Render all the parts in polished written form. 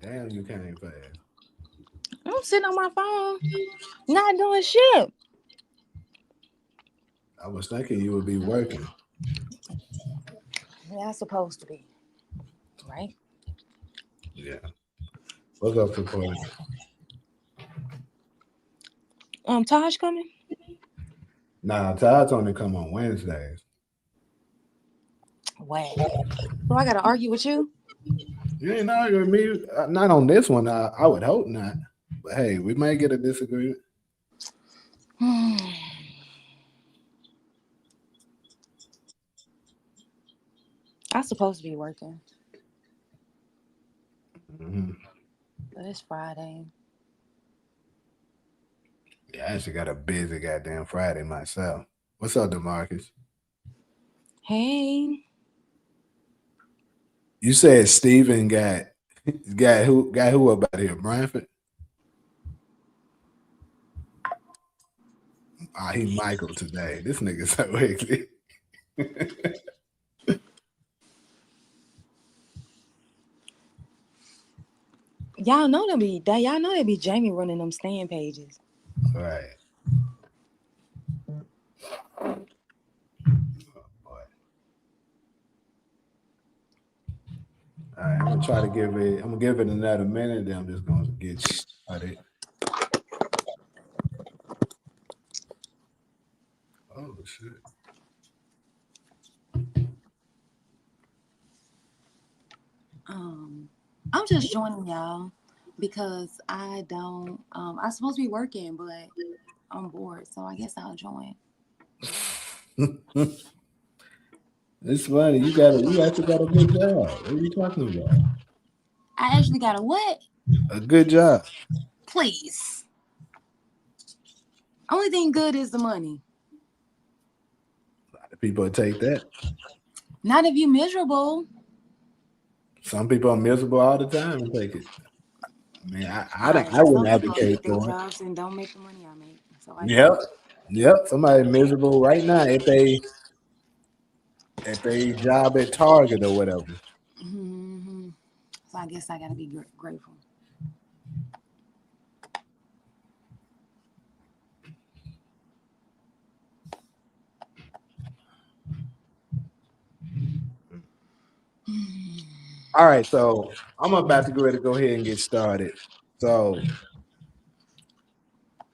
Damn, you came fast. I'm sitting on my phone, not doing shit. I was thinking you would be working. Yeah, I'm supposed to be, right? Yeah. What's up, support? Taj coming? Nah, Todd's only come on Wednesdays. Wait. So I gotta argue with you? You ain't arguing with me. Not on this one. I would hope not. But hey, we might get a disagreement. I'm supposed to be working, Mm-hmm. but it's Friday. Yeah, I actually got a busy goddamn Friday myself. What's up, DeMarcus? Hey, You said Steven got who up out here? Branford? Ah, he Michael today. This nigga so ugly. y'all know they be Jamie running them stand pages. Right. Oh, boy. All right, I'm gonna give it another minute, then I'm just gonna get started. Oh shit. I'm just joining y'all because I'm supposed to be working, but I'm bored, so I guess I'll join. It's funny. You actually got a good job. What are you talking about? I actually got a what? A good job. Please. Only thing good is the money. A lot of people take that. Not if you miserable. Some people are miserable all the time and take it. I mean, All right, I well, wouldn't some people advocate hate their for it. jobs and don't make the money I make, so I get Yep. it. Yep. Somebody miserable right now if they job at Target or whatever. Hmm. So I guess I gotta be grateful. All right, so I'm about to go ahead and get started. So,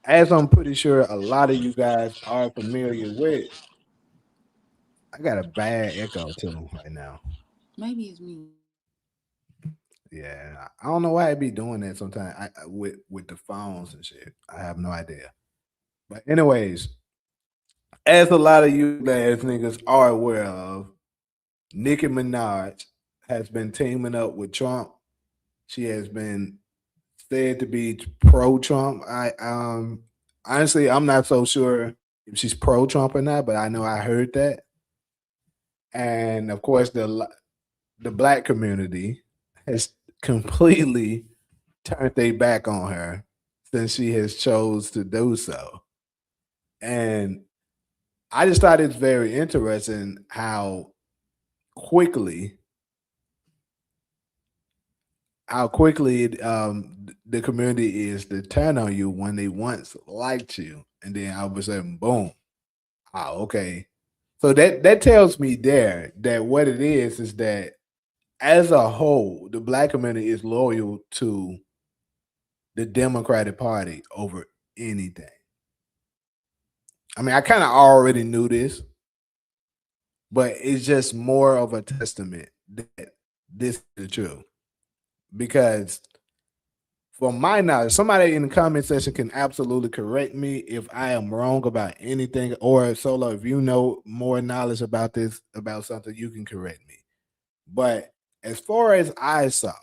as I'm pretty sure a lot of you guys are familiar with, I got a bad echo too right now. Maybe it's me. Yeah, I don't know why it be doing that sometimes with the phones and shit. I have no idea. But anyways, as a lot of you guys niggas are aware of, Nicki Minaj has been teaming up with Trump. She has been said to be pro Trump. I honestly I'm not so sure if she's pro Trump or not, but I know I heard that. And of course the black community has completely turned their back on her since she has chose to do so. And I just thought it's very interesting quickly how quickly the community is to turn on you when they once liked you, and then all of a sudden, boom. Oh, okay. So that tells me there that what it is that as a whole, the black community is loyal to the Democratic Party over anything. I mean, I kind of already knew this, but it's just more of a testament that this is the truth. Because from my knowledge, somebody in the comment section can absolutely correct me if I am wrong about anything, or Solo, if you know more knowledge about this, about something, you can correct me. But as far as I saw,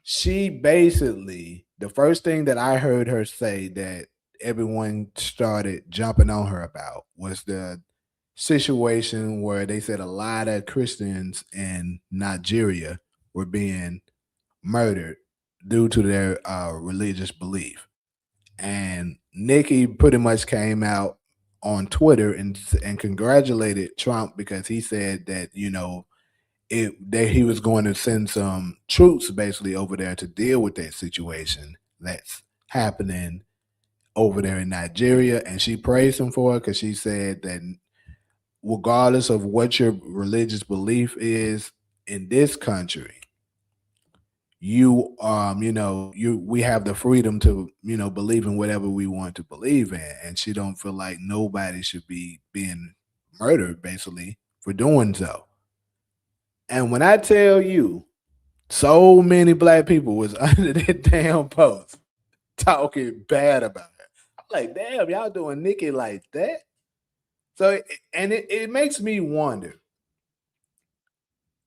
she basically, the first thing that I heard her say that everyone started jumping on her about was the situation where they said a lot of Christians in Nigeria were being murdered due to their religious belief. And Nikki pretty much came out on Twitter and congratulated Trump because he said that that he was going to send some troops basically over there to deal with that situation that's happening over there in Nigeria, and she praised him for it because she said that regardless of what your religious belief is in this country, you we have the freedom to believe in whatever we want to believe in, and she don't feel like nobody should be being murdered basically for doing so. And when I tell you, so many black people was under that damn post talking bad about her. I'm like, damn, y'all doing Nikki like that? So, and it makes me wonder: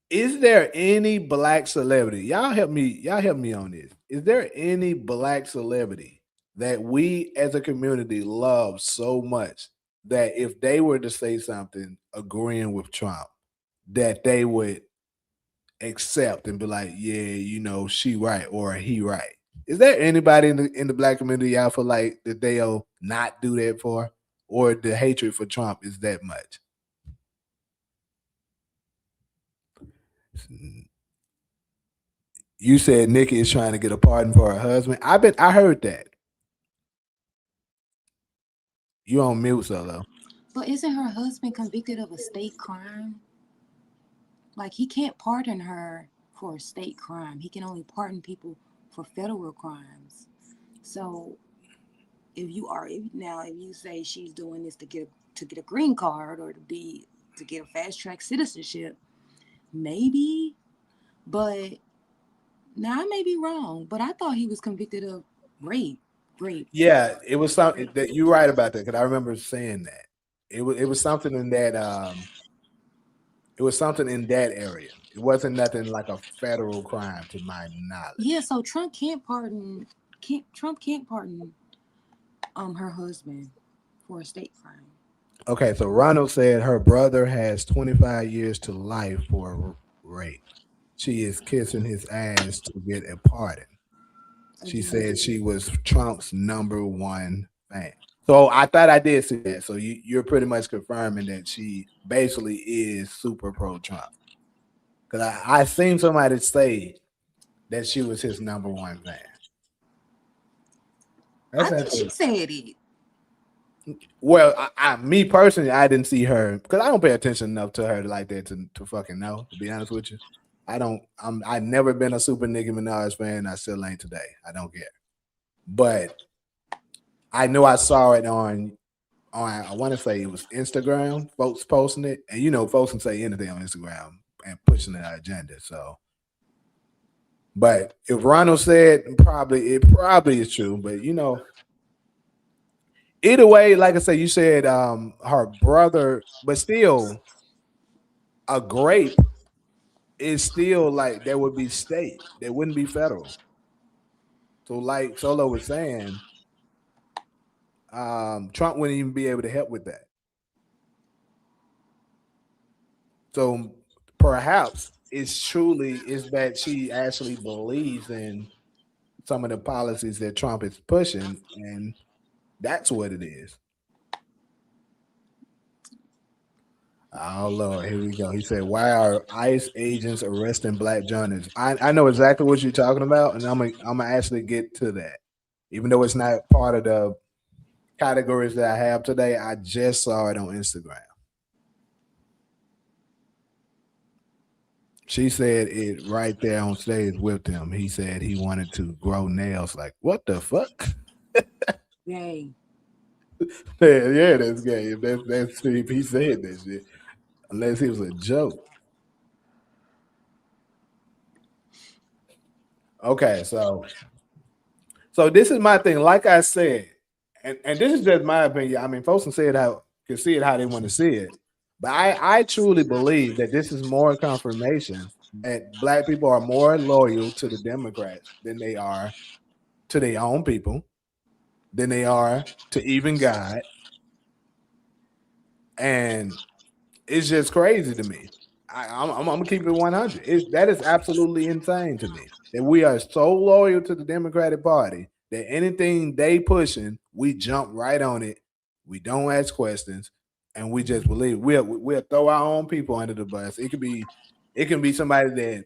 is there any black celebrity? Y'all help me on this. Is there any black celebrity that we as a community love so much that if they were to say something agreeing with Trump, that they would accept and be like, yeah, she right or he right? Is there anybody in the black community y'all feel like that they'll not do that for, or the hatred for Trump is that much? You said Nikki is trying to get a pardon for her husband. I heard that. You on mute, Solo. But isn't her husband convicted of a state crime? Like, he can't pardon her for a state crime. He can only pardon people for federal crimes. So if you say she's doing this to get a green card or to get a fast track citizenship, maybe. But now I may be wrong. But I thought he was convicted of rape. Rape. Yeah, it was something that you're right about that because I remember saying that. It was something in that it was something in that area. It wasn't nothing like a federal crime to my Yeah, knowledge. so Trump can't pardon her husband for a state crime. Okay, so Ronald said her brother has 25 years to life for rape. She is kissing his ass to get a pardon. She Again. said she was Trump's number one fan. So I thought I did see that. So you're pretty much confirming that she basically is super pro Trump. Because I seen somebody say that she was his number one fan. I That's think she interesting. said it. Well, me personally, I didn't see her because I don't pay attention enough to her like that to fucking know. To be honest with you, I don't. I've never been a super Nicki Minaj fan. I still ain't today. I don't care. But I know I saw it on I want to say it was Instagram. Folks posting it, and folks can say anything on Instagram and pushing their agenda. So, but if Ronald said it probably is true. But either way, like I said, you said her brother, but still a grape is still like that would be state. That wouldn't be federal. So like Solo was saying, Trump wouldn't even be able to help with that. So perhaps it's truly is that she actually believes in some of the policies that Trump is pushing, and that's what it is. Oh Lord, here we go. He said, "Why are ICE agents arresting black journalists?" I know exactly what you're talking about, and I'm gonna actually get to that, even though it's not part of the categories that I have today. I just saw it on Instagram. She said it right there on stage with him. He said he wanted to grow nails. Like, what the fuck? Yay. Yeah, that's gay. That's if he said that shit. Unless it was a joke. Okay, so this is my thing. Like I said, and this is just my opinion. I mean, folks can see it how they want to see it. But I truly believe that this is more confirmation that black people are more loyal to the Democrats than they are to their own people, than they are to even God. And it's just crazy to me. I'm gonna keep it 100. That is absolutely insane to me that we are so loyal to the Democratic Party that anything they pushing, we jump right on it. We don't ask questions, and we just believe we'll throw our own people under the bus. It can be somebody that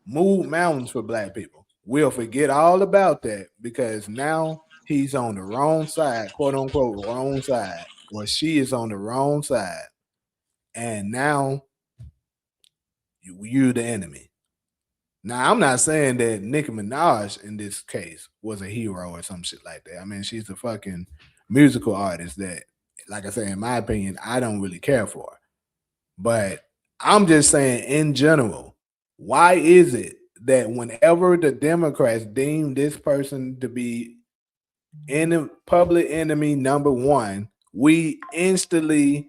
moved mountains for black people. We'll forget all about that because now he's on the wrong side, quote unquote, wrong side, or she is on the wrong side. And now you're the enemy. Now, I'm not saying that Nicki Minaj in this case was a hero or some shit like that. I mean, she's a fucking musical artist that, like I say, in my opinion, I don't really care for. But I'm just saying, in general, why is it that whenever the Democrats deem this person to be public enemy number one, we instantly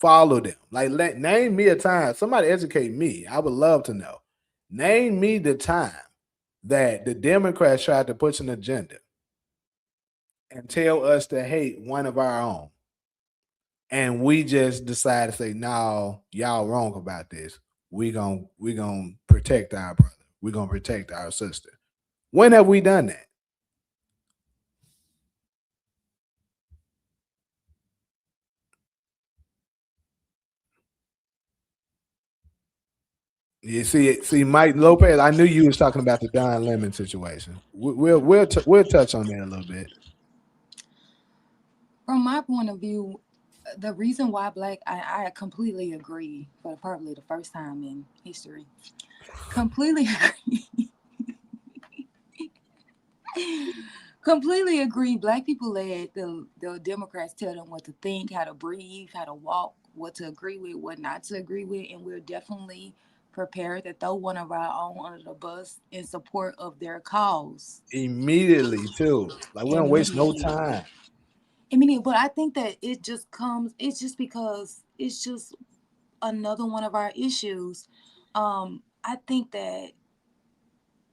follow them? Like, name me a time. Somebody educate me. I would love to know. Name me the time that the Democrats tried to push an agenda and tell us to hate one of our own. And we just decide to say, no, y'all wrong about this. We gonna protect our brother. We're gonna protect our sister. When have we done that? You see it. See, Mike Lopez. I knew you was talking about the Don Lemon situation. We'll touch on that a little bit. From my point of view, the reason why I completely agree for probably the first time in history. Completely agree. Completely agree. Black people let the Democrats tell them what to think, how to breathe, how to walk, what to agree with, what not to agree with, and we're definitely prepared to throw one of our own under the bus in support of their cause Immediately too. Like we don't waste no immediately. time. But I think that it's just because it's just another one of our issues. I think that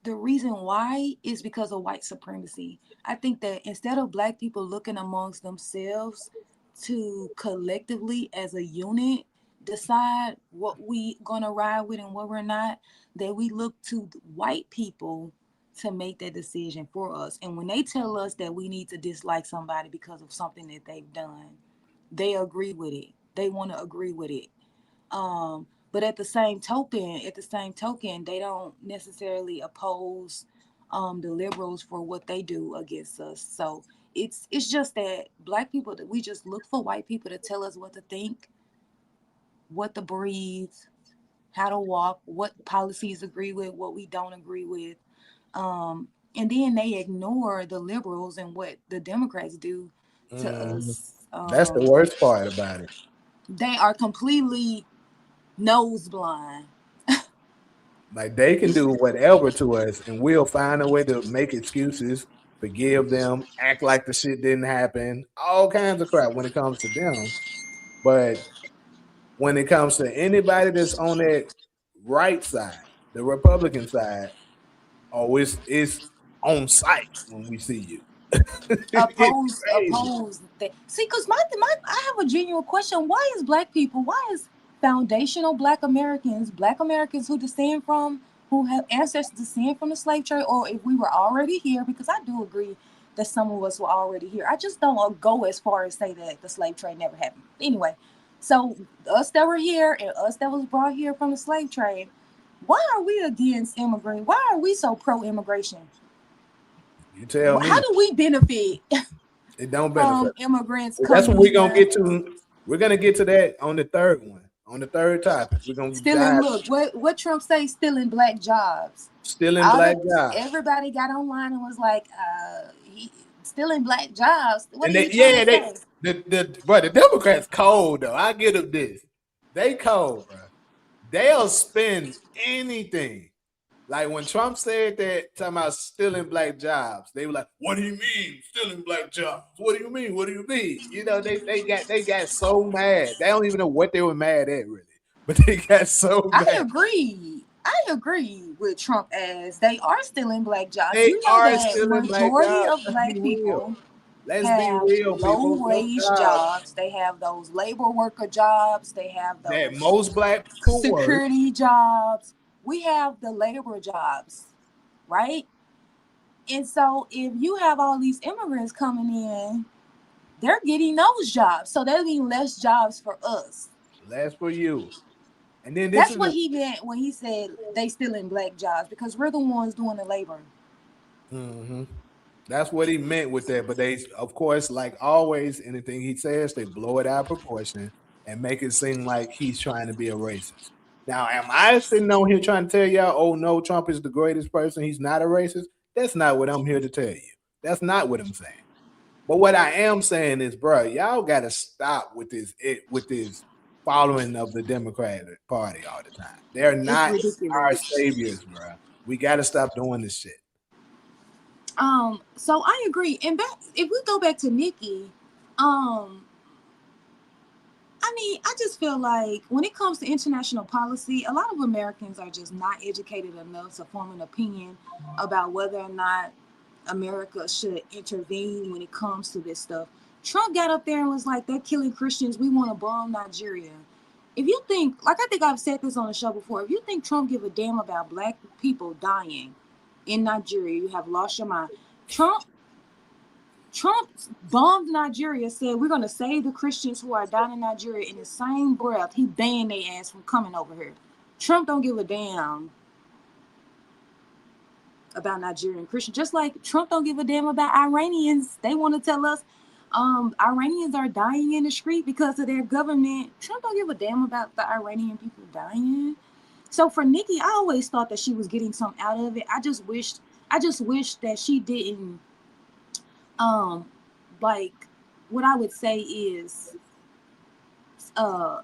the reason why is because of white supremacy. I think that instead of black people looking amongst themselves to collectively as a unit decide what we gonna ride with and what we're not, that we look to white people to make that decision for us. And when they tell us that we need to dislike somebody because of something that they've done, they agree with it. They want to agree with it. But at the same token, they don't necessarily oppose the liberals for what they do against us. So it's just that black people that we just look for white people to tell us what to think, what to breathe, how to walk, what policies agree with, what we don't agree with. And then they ignore the liberals and what the Democrats do to Mm, us. that's the worst part about it. They are completely nose blind. Like they can do whatever to us, and we'll find a way to make excuses, forgive them, act like the shit didn't happen, all kinds of crap when it comes to them. But when it comes to anybody that's on that right side, the Republican side, oh, it's on site when we see you. It's crazy. Oppose that. See, because I have a genuine question. Why is black people, why is foundational black Americans who descend from, who have ancestors descend from the slave trade, or if we were already here, because I do agree that some of us were already here. I just don't go as far as say that the slave trade never happened. Anyway, so us that were here and us that was brought here from the slave trade, why are we against immigrant? Why are we so pro immigration? You tell How me. do we benefit It don't benefit. from immigrants That's coming what we're gonna here? get to. We're gonna get to that on the third one, on the third topic. We're gonna Stealing, dive look, what Trump say, stealing black jobs. still in All black the jobs. everybody got online and was like, he stealing black jobs. What And are they, you trying yeah, to say? the Democrats cold though. I get them this. They cold, bro. They'll spend anything. Like when Trump said that, talking about stealing black jobs, they were like, "What do you mean stealing black jobs? What do you mean? What do you mean?" You know, they got so mad. They don't even know what they were mad at really, but they got so I mad. agree. I agree with Trump as they are stealing black jobs. They You know are that stealing black majority jobs. of Let's be black real. people Let's be have real, low people. Them wage jobs jobs. They have those labor worker jobs. They have that those most black people work. security jobs. We have the labor jobs, right? And so if you have all these immigrants coming in, they're getting those jobs. So that means less jobs for us. Less for you. And then this That's is what he meant when he said they still in black jobs because we're the ones doing the labor. hmm that's what he meant with that. But they, of course, like always, anything he says, they blow it out of proportion and make it seem like he's trying to be a racist. Now, am I sitting on here trying to tell y'all, oh no, Trump is the greatest person? He's not a racist. That's not what I'm here to tell you. That's not what I'm saying. But what I am saying is, bro, y'all got to stop with this following of the Democratic Party all the time. They're It's not our ridiculous. saviors, bro. We got to stop doing this shit. So I agree. And back if we go back to Nikki, um, I mean, I just feel like when it comes to international policy, a lot of Americans are just not educated enough to form an opinion about whether or not America should intervene when it comes to this stuff. Trump got up there and was like, they're killing Christians. We want to bomb Nigeria. If you think, like I think I've said this on the show before, if you think Trump give a damn about black people dying in Nigeria, you have lost your mind. Trump bombed Nigeria, said we're going to save the Christians who are down in Nigeria. In the same breath, he banned their ass from coming over here. Trump don't give a damn about Nigerian Christians. Just like Trump don't give a damn about Iranians. They want to tell us Iranians are dying in the street because of their government. Trump don't give a damn about the Iranian people dying. So for Nikki, I always thought that she was getting something out of it. I just wished that she didn't um like what I would say is I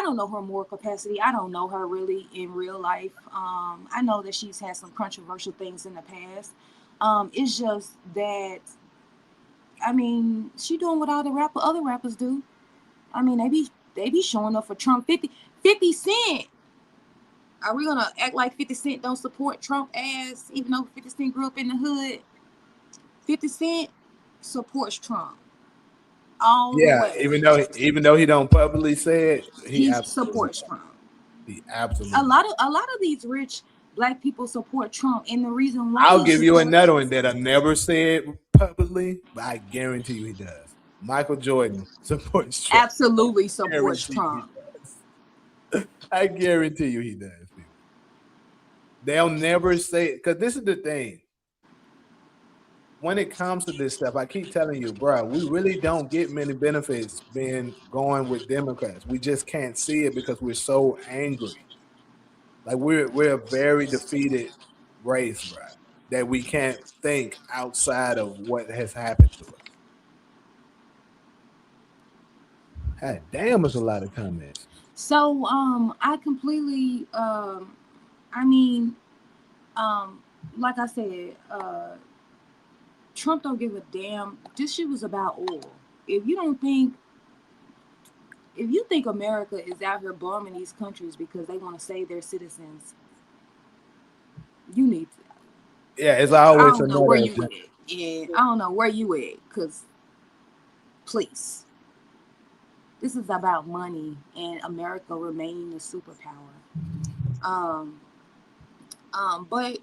don't know her moral capacity. I don't know her really in real life. I know that she's had some controversial things in the past. It's just that I mean she doing what all the other rappers do. I mean they be showing up for Trump. 50 Cent. Are we gonna act like 50 Cent don't support Trump ass even though 50 Cent grew up in the hood? 50 Cent supports Trump all the Yeah, way. even though he don't publicly say it, he He absolutely supports Trump. he absolutely. A lot of these rich black people support Trump, and the reason why I'll he give you supports another one that I never said publicly, but I guarantee you he does. Michael Jordan supports Trump. absolutely supports Guarantee you he Trump. does. I guarantee you he does. People. They'll never say it because this is the thing. When it comes to this stuff, I keep telling you, bro, we really don't get many benefits being going with Democrats. We just can't see it because we're so angry. Like we're a very defeated race, bro, that we can't think outside of what has happened to us. God damn, it's a lot of comments. So I completely I mean um like I said, Trump don't give a damn. This shit was about oil. If you don't think if you think America is out here bombing these countries because they want to save their citizens, you need to. Yeah, it's I always don't know where another you agenda. at. And I don't know where you at, cause please. This is about money and America remaining a superpower. Um, but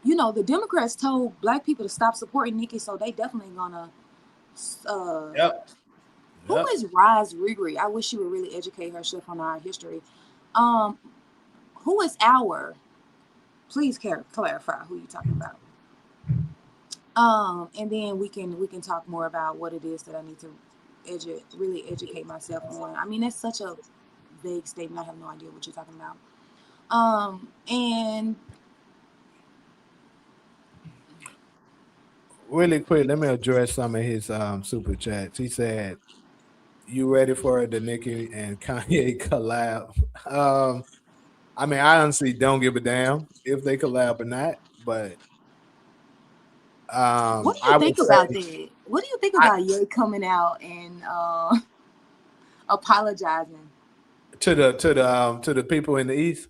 you know, the Democrats told black people to stop supporting Nikki, so they definitely gonna. Uh, Yep. who Yep. is Roz Rigri? I wish she would really educate herself on our history. Um, who is our? Please clarify who you talking about. And then we can talk more about what it is that I need to really educate myself on. I mean, that's such a vague statement. I have no idea what you're talking about. And Really quick, let me address some of his super chats. He said, "You ready for the Nicki and Kanye collab?" I mean, I honestly don't give a damn if they collab or not, but what do you I would think about say that? What do you think I, about Ye coming out and apologizing? to the people in the East.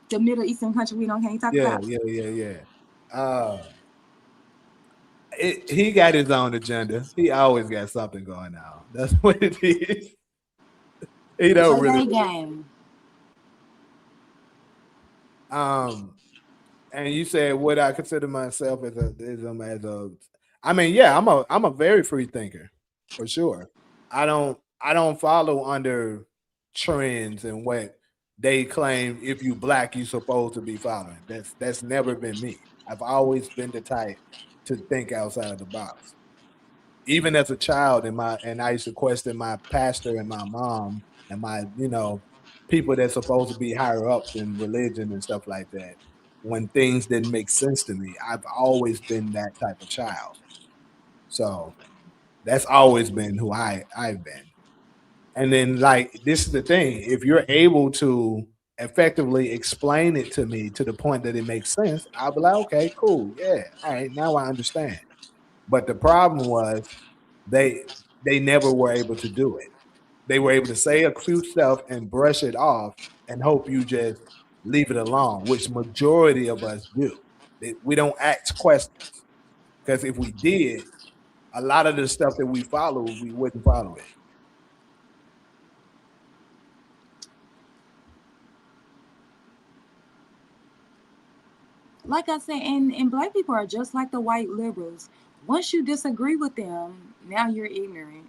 The Middle Eastern country we don't can't talk Yeah, about. yeah, yeah, yeah. Uh, he got his own agenda. He always got something going on. That's what it is. He don't Play really. that game. Um, and you said would I consider myself as a I mean, yeah, I'm a very free thinker for sure. I don't follow under trends and what they claim if you black, you supposed to be following. That's never been me. I've always been the type to think outside of the box. Even as a child, and I used to question my pastor and my mom and my people that's supposed to be higher ups in religion and stuff like that. When things didn't make sense to me, I've always been that type of child. So that's always been who I've been. And then, like, this is the thing: if you're able to effectively explain it to me to the point that it makes sense, I'll be like, okay, cool, yeah, all right, now I understand. But the problem was they they never were able to do it. They were able to say a few stuff and brush it off and hope you just leave it alone, which majority of us do. We don't ask questions because if we did, a lot of the stuff that we follow, we wouldn't follow it. Like I said, and black people are just like the white liberals. Once you disagree with them, now you're ignorant.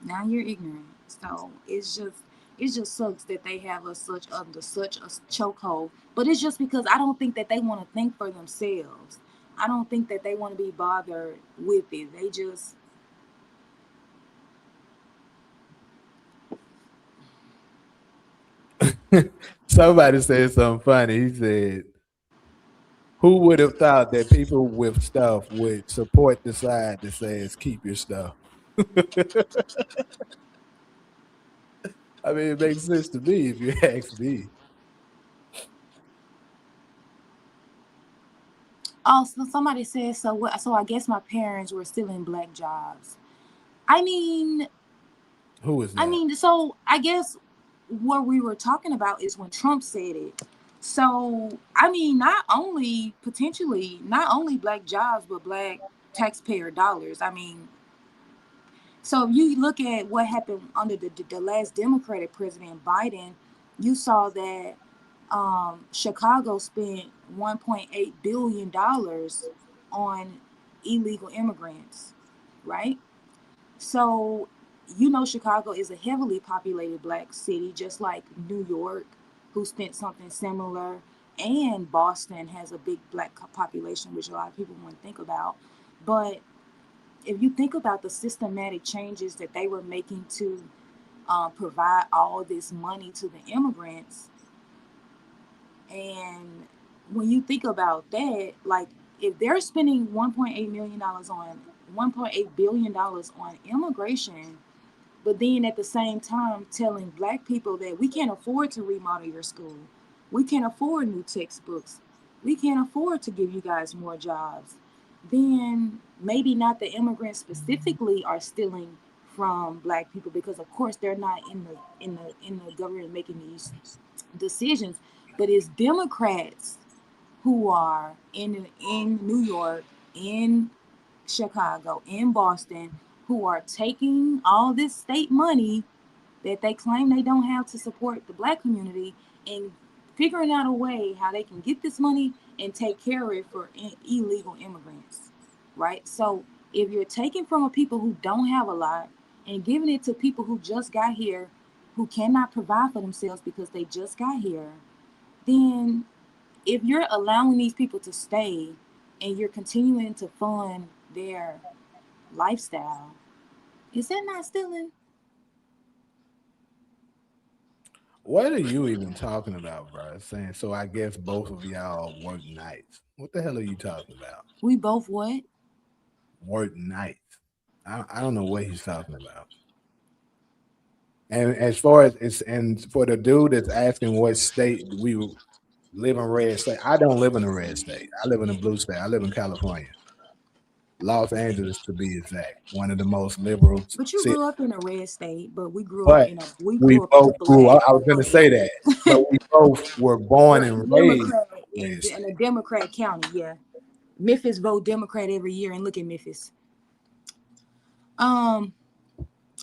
Now you're ignorant. So it just sucks that they have us such under such a chokehold. But it's just because I don't think that they want to think for themselves. I don't think that they want to be bothered with it. They just Somebody said something funny. He said, "Who would have thought that people with stuff would support the side that says keep your stuff?" I mean, it makes sense to me if you ask me. also somebody said so. So I guess my parents were still in black jobs. I mean, Who is I that? mean, so I guess what we were talking about is when Trump said it. So, I mean, not only black jobs, but black taxpayer dollars. I mean, so if you look at what happened under the last Democratic president, Biden, you saw that Chicago spent $1.8 billion on illegal immigrants, right? So, Chicago is a heavily populated black city, just like New York, who spent something similar, and Boston has a big black population, which a lot of people wouldn't think about. But if you think about the systematic changes that they were making to provide all this money to the immigrants, and when you think about that, like if they're spending $1.8 billion on immigration, but then at the same time telling black people that we can't afford to remodel your school, we can't afford new textbooks, we can't afford to give you guys more jobs, then maybe not the immigrants specifically are stealing from black people, because of course they're not in the government making these decisions, but it's Democrats who are in New York, in Chicago, in Boston, who are taking all this state money that they claim they don't have to support the black community, and figuring out a way how they can get this money and take care of it for illegal immigrants, right? So if you're taking from a people who don't have a lot and giving it to people who just got here, who cannot provide for themselves because they just got here, then if you're allowing these people to stay and you're continuing to fund their lifestyle, is that not stealing? What are you even talking about, bro? Saying so? I guess both of y'all work nights. What the hell are you talking about? We both what? Work nights. I don't know what he's talking about. And as far as it's and for the dude that's asking what state we live in, red state. I don't live in a red state. I live in a blue state. I live in California, Los Angeles to be exact. One of the most liberal But you cities. grew up in a red state, but But we we grew up in a both grew black up. I was going to say that, but we both were born and raised Democrat in a red in state. a Democrat county. Yeah, Memphis vote Democrat every year, and look at Memphis. Um,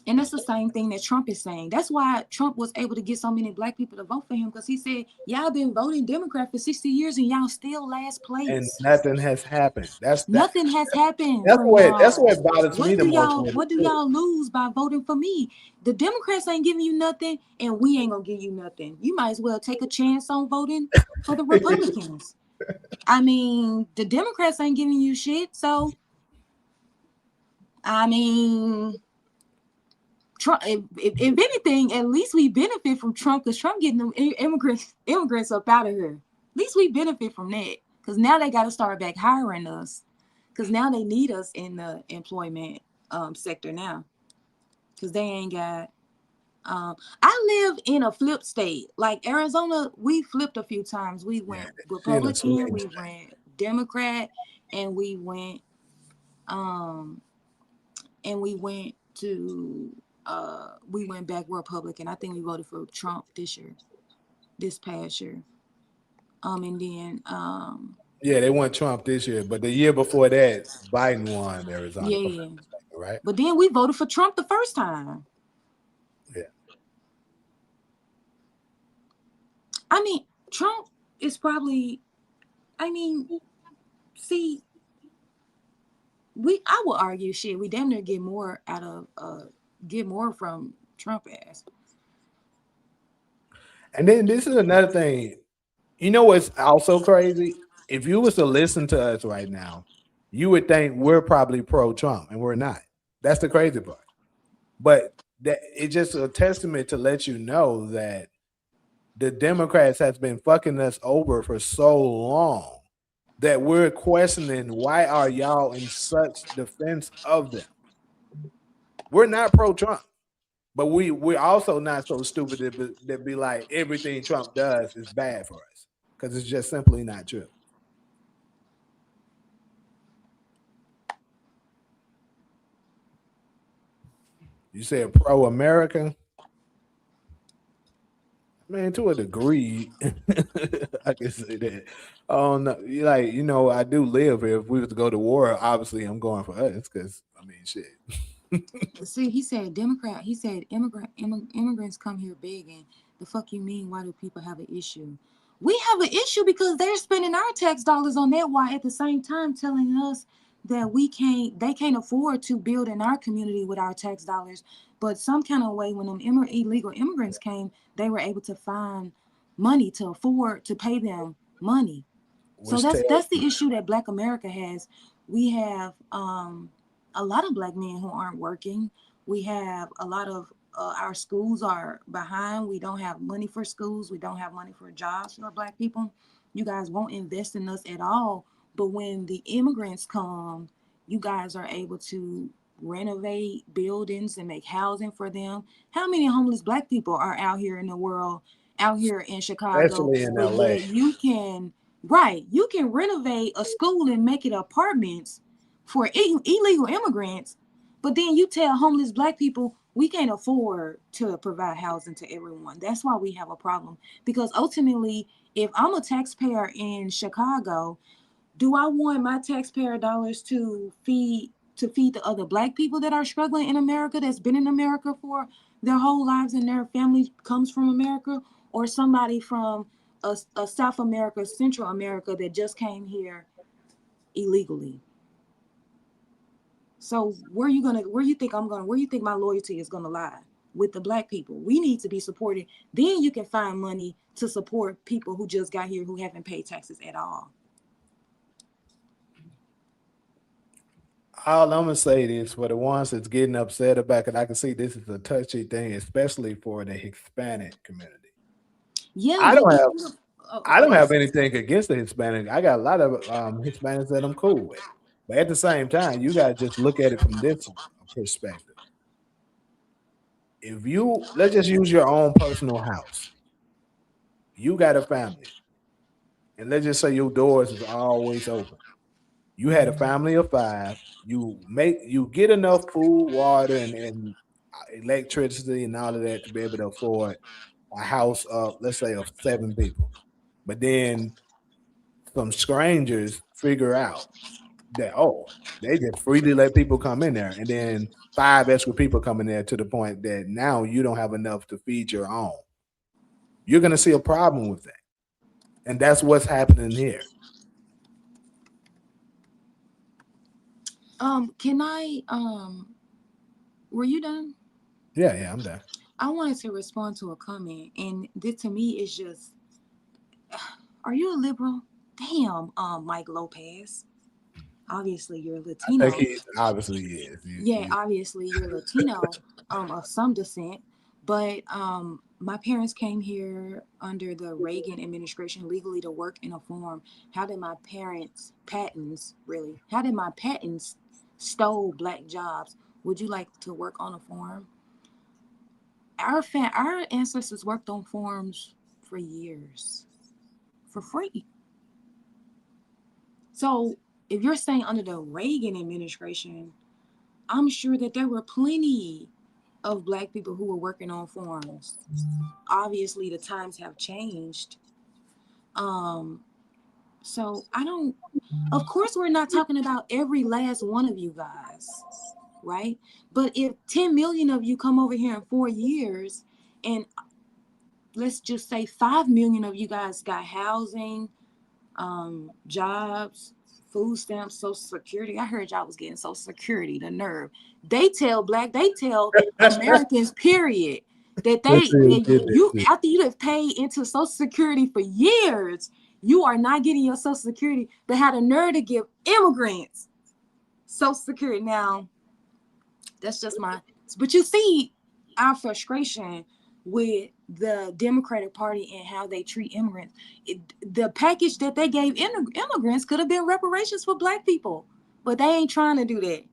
And that's the same thing that Trump is saying. That's why Trump was able to get so many black people to vote for him, because he said, y'all been voting Democrat for 60 years and y'all still last And place. nothing has happened. Nothing has happened That's for what that's y'all. what bothers me the most with it What do too. y'all lose by voting for me? The Democrats ain't giving you nothing, and we ain't gonna give you nothing. You might as well take a chance on voting for the Republicans. I mean, the Democrats ain't giving you shit, so I mean, Trump. If anything, at least we benefit from Trump, because Trump getting them immigrants up out of here. At least we benefit from that, because now they got to start back hiring us, because now they need us in the employment sector now, because they ain't got. I live in a flip state like Arizona. We flipped a few times. We Yeah, went she in a Republican, swing we state. went Democrat, and um we went to we went back Republican. I think we voted for Trump this past year. And then Yeah, they won Trump this year, but the year before that, Biden won Arizona, if I'm yeah, not mistaken, right? but then we voted for Trump the first time. Yeah. I mean, Trump is probably. I mean, see, I would argue shit. We damn near get more from Trump ass. And then this is another thing. You know what's also crazy? If you was to listen to us right now, you would think we're probably pro Trump, and we're not. That's the crazy part. But that it's just a testament to let you know that the Democrats has been fucking us over for so long that we're questioning why are y'all in such defense of them. We're not pro Trump, but we're also not so stupid to be like everything Trump does is bad for us, because it's just simply not true. You said pro America, man, to a degree, I can say that. Oh no, like I do live here. If we was to go to war, obviously I'm going for us, because I mean, shit. See, he said Democrat. He said immigrants come here begging. The fuck you mean? Why do people have an issue? We have an issue because they're spending our tax dollars on that. While at the same time telling us that they can't afford to build in our community with our tax dollars. But some kind of way, when them illegal immigrants came, they were able to find money to afford to pay them money. So Which tells that's the issue that Black America has. We have a lot of Black men who aren't working. We have a lot of our schools are behind. We don't have money for schools. We don't have money for jobs for Black people. You guys won't invest in us at all. But when the immigrants come, you guys are able to renovate buildings and make housing for them. How many homeless Black people are out here in the world, out here in Chicago? especially in But LA. yet you can, right, you can renovate a school and make it apartments for illegal immigrants, but then you tell homeless Black people we can't afford to provide housing to everyone. That's why we have a problem. Because ultimately, if I'm a taxpayer in Chicago, do I want my taxpayer dollars to feed the other Black people that are struggling in America, that's been in America for their whole lives and their family comes from America, or somebody from a South America, Central America that just came here illegally? So where you think my loyalty is gonna lie? With the Black people. We need to be supported. Then you can find money to support people who just got here who haven't paid taxes at all. All I'm gonna say is for the ones that's getting upset about it, I can see this is a touchy thing, especially for the Hispanic community. Yeah, I you don't can. have I Go don't ahead. have anything against the Hispanic. I got a lot of Hispanics that I'm cool with, but at the same time, you gotta just look at it from this perspective. If you let's just use your own personal house, you got a family, and let's just say your doors is always open. You had a family of five. You get enough food, water, and electricity and all of that to be able to afford a house of, let's say, of seven people. But then some strangers figure out, that, oh, they just freely let people come in there, and then 5 extra people come in there to the point that now you don't have enough to feed your own. You're gonna see a problem with that, and that's what's happening here. Can I were you done? Yeah, yeah, I'm done. I wanted to respond to a comment, and this to me is just, are you a liberal? Damn, Mike Lopez. Obviously, you're I think Latino. he obviously is. Yeah, obviously you're Latino, of some descent. But my parents came here under the Reagan administration legally to work in a farm. How did my parents' patents really? How did my patents stole black jobs? Would you like to work on a farm? Our ancestors worked on farms for years for free. So if you're saying under the Reagan administration, I'm sure that there were plenty of black people who were working on farms. Obviously, the times have changed. Um, so I don't. Of course, we're not talking about every last one of you guys, right? But if 10 million of you come over here in 4 years, and let's just say 5 million of you guys got housing, jobs, food stamps, social security. I heard y'all was getting social security, the nerve. They tell Americans, period, that Let's see who did you this. after you have paid into social security for years, you are not getting your social security, but had a nerve to give immigrants social security. Now, that's just my, but you see our frustration with the Democratic Party and how they treat immigrants. The package that they gave immigrants could have been reparations for black people, but they ain't trying to do that.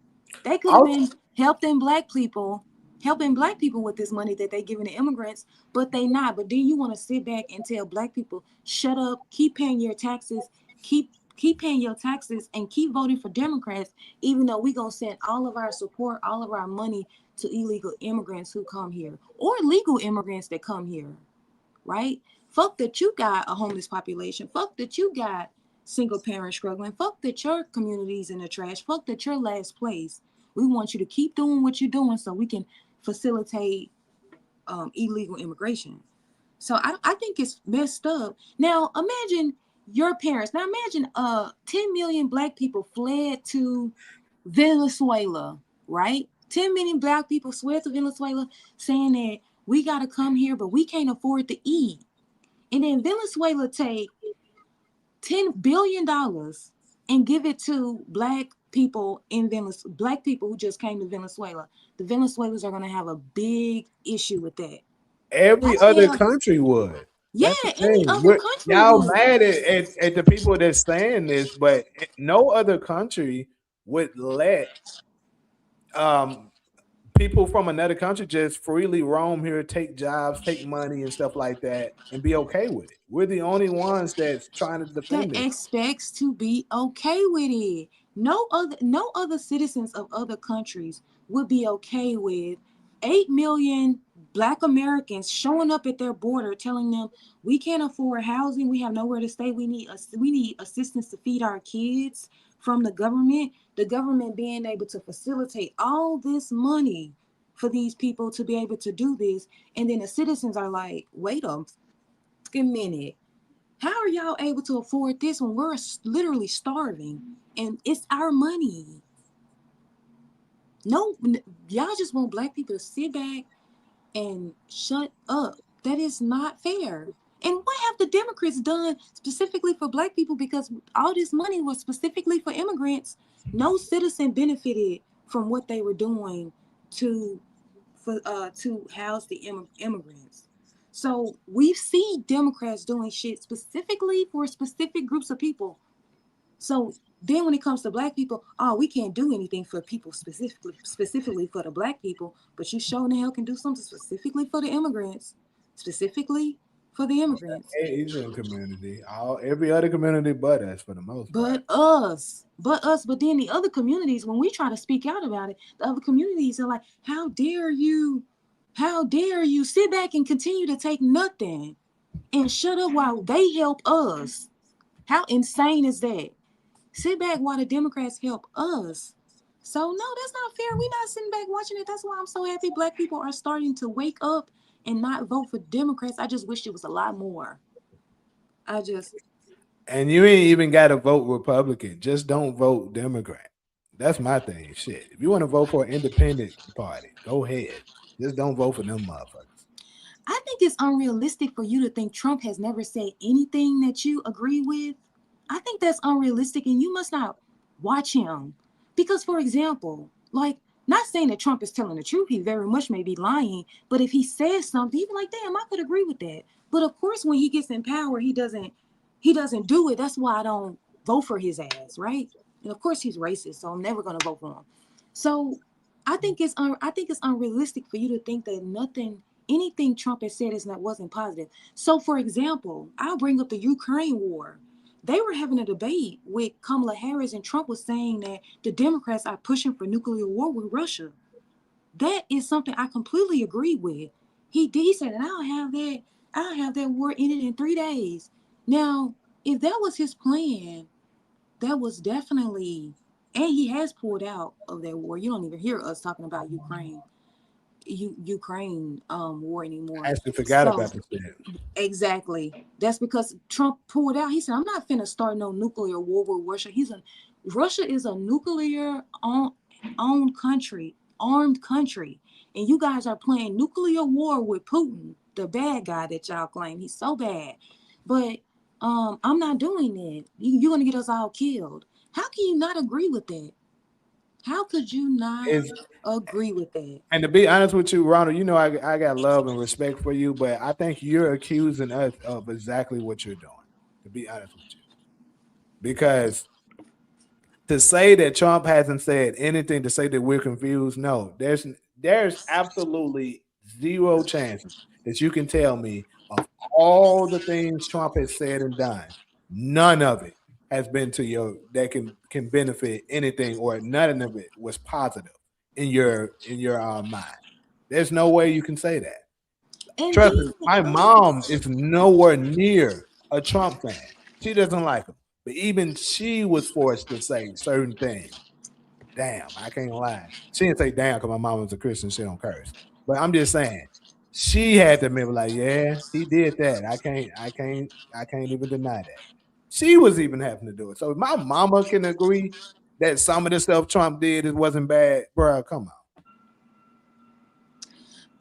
They could have been helping black people with this money that they giving to immigrants, but they not. But then you want to sit back and tell black people, shut up, keep paying your taxes, keep paying your taxes and keep voting for Democrats, even though we gonna send all of our support, all of our money to illegal immigrants who come here or legal immigrants that come here, right? Fuck that you got a homeless population. Fuck that you got single parents struggling. Fuck that your community's in the trash. Fuck that your last place. We want you to keep doing what you're doing so we can facilitate illegal immigration. So I think it's messed up. Now imagine your parents. Now imagine 10 million black people fled to Venezuela, right? 10 million black people fled to Venezuela saying that we got to come here, but we can't afford to eat. And then Venezuela take $10 billion and give it to black people in Venezuela, black people who just came to Venezuela. The Venezuelans are going to have a big issue with that. Every That's other hell. country would. Yeah, That's the any thing. other country Y'all would. mad at the people that's saying this, but no other country would let um people from another country just freely roam here, take jobs, take money and stuff like that, and be okay with it. We're the only ones that's trying to That defend this. expects to be okay with it. No other citizens of other countries would be okay with 8 million black Americans showing up at their border telling them we can't afford housing, we have nowhere to stay, we need assistance to feed our kids from the government being able to facilitate all this money for these people to be able to do this, and then the citizens are like, wait a fucking minute, how are y'all able to afford this when we're literally starving and it's our money? No, y'all just want black people to sit back and shut up. That is not fair. And what have the Democrats done specifically for black people? Because all this money was specifically for immigrants. No citizen benefited from what they were doing to to house the immigrants. So we see Democrats doing shit specifically for specific groups of people. So then when it comes to black people, oh, we can't do anything for people specifically for the black people, but you sure the hell can do something specifically for the immigrants. Specifically for the immigrants. Asian community, all every other community but us for the most part. But then the other communities, when we try to speak out about it, the other communities are like, how dare you? How dare you sit back and continue to take nothing and shut up while they help us? How insane is that? sit back while the Democrats help us. So no, that's not fair. We're not sitting back watching it. That's why I'm so happy black people are starting to wake up and not vote for Democrats. I just wish it was a lot more. I just And you ain't even got to vote Republican. Just don't vote Democrat. That's my thing. Shit. If you want to vote for an independent party, go ahead. Just don't vote for them motherfuckers. I think it's unrealistic for you to think Trump has never said anything that you agree with. I think that's unrealistic, and you must not watch him. Because, for example, like, not saying that Trump is telling the truth, he very much may be lying, but if he says something, you be like, damn, I could agree with that. But of course, when he gets in power, he doesn't do it. That's why I don't vote for his ass, right? And of course he's racist, so I'm never gonna vote for him. So I think it's unrealistic for you to think that anything Trump has said wasn't positive. So for example, I'll bring up the Ukraine war. They were having a debate with Kamala Harris, and Trump was saying that the Democrats are pushing for nuclear war with Russia. That is something I completely agree with. He said that I'll have that war ended in 3 days. Now, if that was his plan, that was definitely, and he has pulled out of that war. You don't even hear us talking about Ukraine war I anymore. actually forgot So about the shit. exactly. That's because Trump pulled out. He said, "I'm not finna start no nuclear war with Russia." Russia is a nuclear owned country, armed country, and you guys are playing nuclear war with Putin, the bad guy that y'all claim he's so bad. But I'm not doing it. You're gonna get us all killed. How can you not agree with that? How could you not Is agree with that? and to be honest with you, Ronald, you know I got love and respect for you, but I think you're accusing us of exactly what you're doing. To be honest with you, because to say that Trump hasn't said anything to say that we're confused, no, there's absolutely zero chances that you can tell me of all the things Trump has said and done, none of it has been to your that can benefit anything, or none of it was positive in your mind. There's no way you can say that. And Trust these me, my mom is nowhere near a Trump fan. She doesn't like him. But even she was forced to say certain things. Damn, I can't lie. She didn't say damn because my mom was a Christian. She don't curse. But I'm just saying, she had to admit, like, yeah, he did that. I can't even deny that. She was even having to do it. So if my mama can agree that some of the stuff Trump did it wasn't bad, bro, come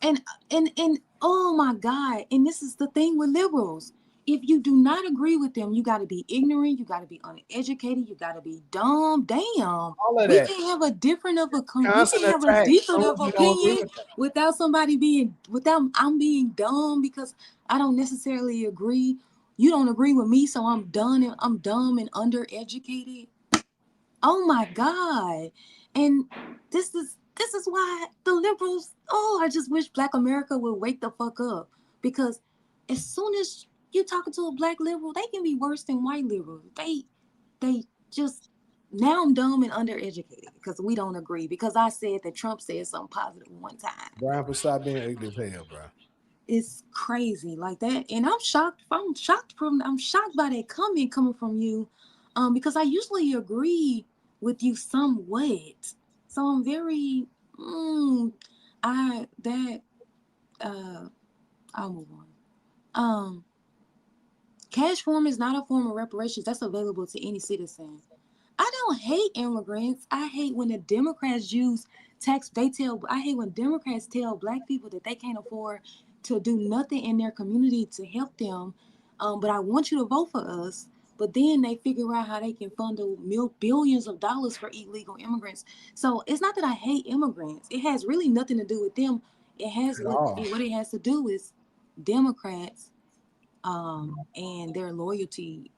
on. and and oh my god, and this is the thing with liberals. If you do not agree with them, you got to be ignorant, you got to be uneducated, you got to be dumb. Damn, All of we that can't have a different of a we constant can't have a attack. different Soon of as you don't agree opinion with without somebody being without I'm being dumb because I don't necessarily agree. You don't agree with me, so I'm dumb and undereducated. Oh my God. And this is why the liberals, oh, I just wish Black America would wake the fuck up. Because as soon as you're talking to a black liberal, they can be worse than white liberals. They just now I'm dumb and undereducated because we don't agree. Because I said that Trump said something positive one time. Brian, for stop being ignorant as hell, bro. It's crazy like that. And I'm shocked by that comment coming from you. Because I usually agree with you somewhat. So I'm very I that uh I'll move on. Um Cash form is not a form of reparations that's available to any citizen. I don't hate immigrants. I hate when the Democrats use I hate when Democrats tell black people that they can't afford to do nothing in their community to help them. But I want you to vote for us. But then they figure out how they can fund billions of dollars for illegal immigrants. So it's not that I hate immigrants. It has really nothing to do with them. It has At all. what it has to do is Democrats and their loyalty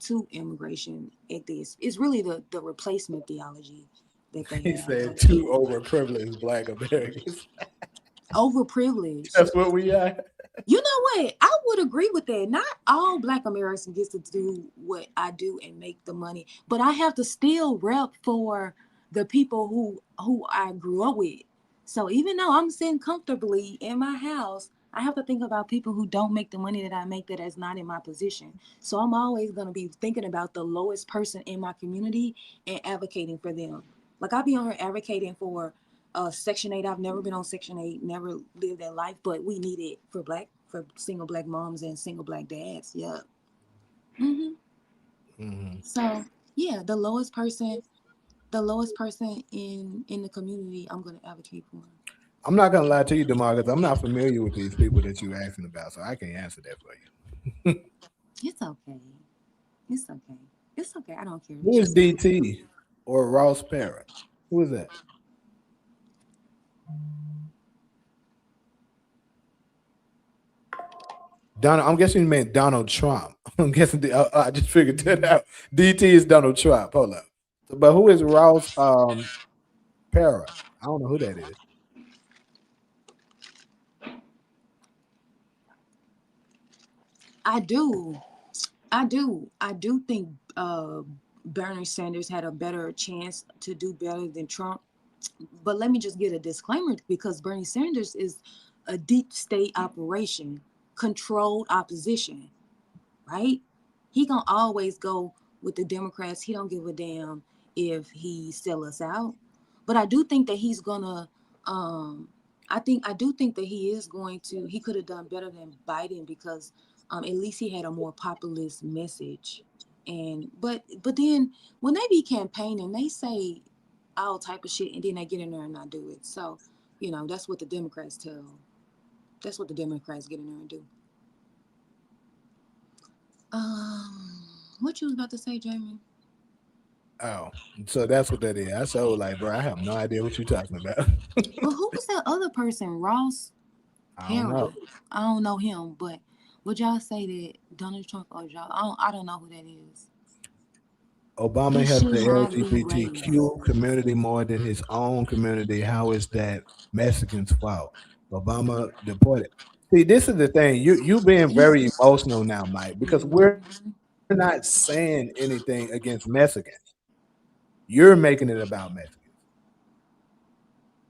to immigration at this. It's really the replacement theology that they He have. said two overprivileged black Americans. Overprivileged. That's what we are. You know what? I would agree with that. Not all black Americans get to do what I do and make the money, but I have to still rep for the people who I grew up with. So even though I'm sitting comfortably in my house, I have to think about people who don't make the money that I make that is not in my position. So I'm always going to be thinking about the lowest person in my community and advocating for them. Like I'll be on here advocating for Section 8. I've never been on Section 8, never lived that life, but we need it for single black moms and single black dads. Yeah. hmm Mm-hmm. So yeah, the lowest person in the community, I'm going to advocate for. I'm not gonna lie to you, Demarcus. I'm not familiar with these people that you asking about, so I can't answer that for you. It's okay. It's okay. It's okay. I don't care what Who you is say. DT or Ross Perot? Who is that? Donald. I'm guessing you meant Donald Trump. I'm guessing. I just figured that out. DT is Donald Trump. Hold up. But who is Ross Perot? I don't know who that is. I do. I do think Bernie Sanders had a better chance to do better than Trump. But let me just get a disclaimer because Bernie Sanders is a deep state operation, controlled opposition, right? He gonna always go with the Democrats. He don't give a damn if he sell us out. But I do think that he's gonna. Um, I do think that he is going to. He could have done better than Biden because at least he had a more populist message. And but then when they be campaigning, they say all type of shit, and then they get in there and not do it. So, that's what the Democrats tell. That's what the Democrats get in there and do. What you was about to say, Jamie? Oh, so that's what that is. I so like, bro, I have no idea what you're talking about. But who was that other person? Ross I don't know. Perot. I don't know him, but would y'all say that Donald Trump or y'all? I don't know who that is. Obama He helped should the not be LGBTQ raised. community more than his own community. How is that Mexicans' fault? Obama deported. See, this is the thing. You being He's. very emotional now, Mike, because we're not Mhm. saying anything against Mexicans. You're making it about Mexicans,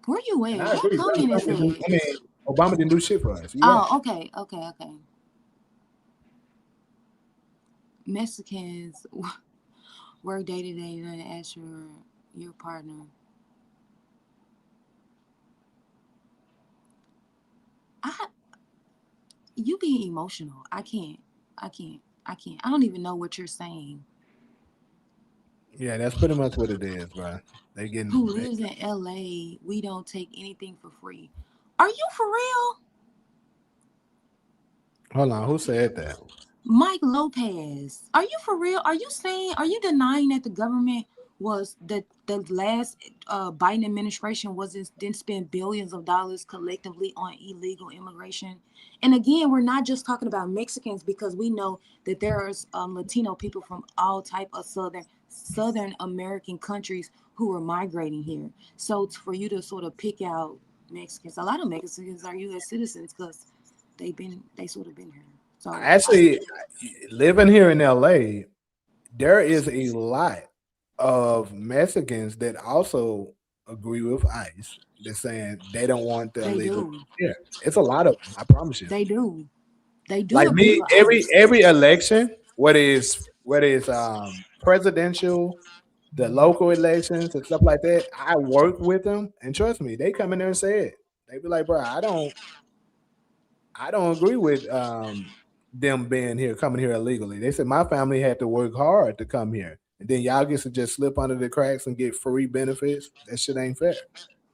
Where you and I at? agree. What comment is I that? mean, Obama didn't do shit for us. You're right. Oh, okay, okay, okay. Mexicans work day to day and ask your partner. I You being emotional. I can't. I can't. I can't. I don't even know what you're saying. Yeah, that's pretty much what it is, bro. They getting. Who lives in LA? We don't take anything for free. Are you for real? Hold on, who said that? Mike Lopez, are you for real? Are you denying that the government was the last Biden administration didn't spend billions of dollars collectively on illegal immigration? And again, we're not just talking about Mexicans because we know that there's Latino people from all type of Southern American countries who are migrating here. So for you to sort of pick out Mexicans, a lot of Mexicans are U.S. citizens because they sort of been here. So Actually, living here in LA, there is a lot of Mexicans that also agree with ICE. They're saying they don't want the they illegal do. here. It's a lot of them, I promise you. They do. They do Like agree me, with every ICE. every election, what is presidential, the local elections and stuff like that, I work with them, and trust me, they come in there and say it. They be like, bro, I don't agree with them being here, coming here illegally. They said my family had to work hard to come here, and then y'all get to just slip under the cracks and get free benefits. That shit ain't fair.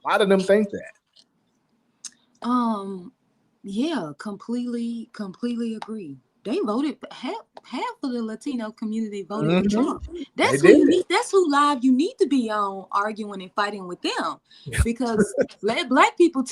A lot of them think that. Um, yeah, completely agree. They voted half of the Latino community voted for Hmm. Trump. They That's who did you it need. That's who live you need to be on arguing and fighting with them, because let black people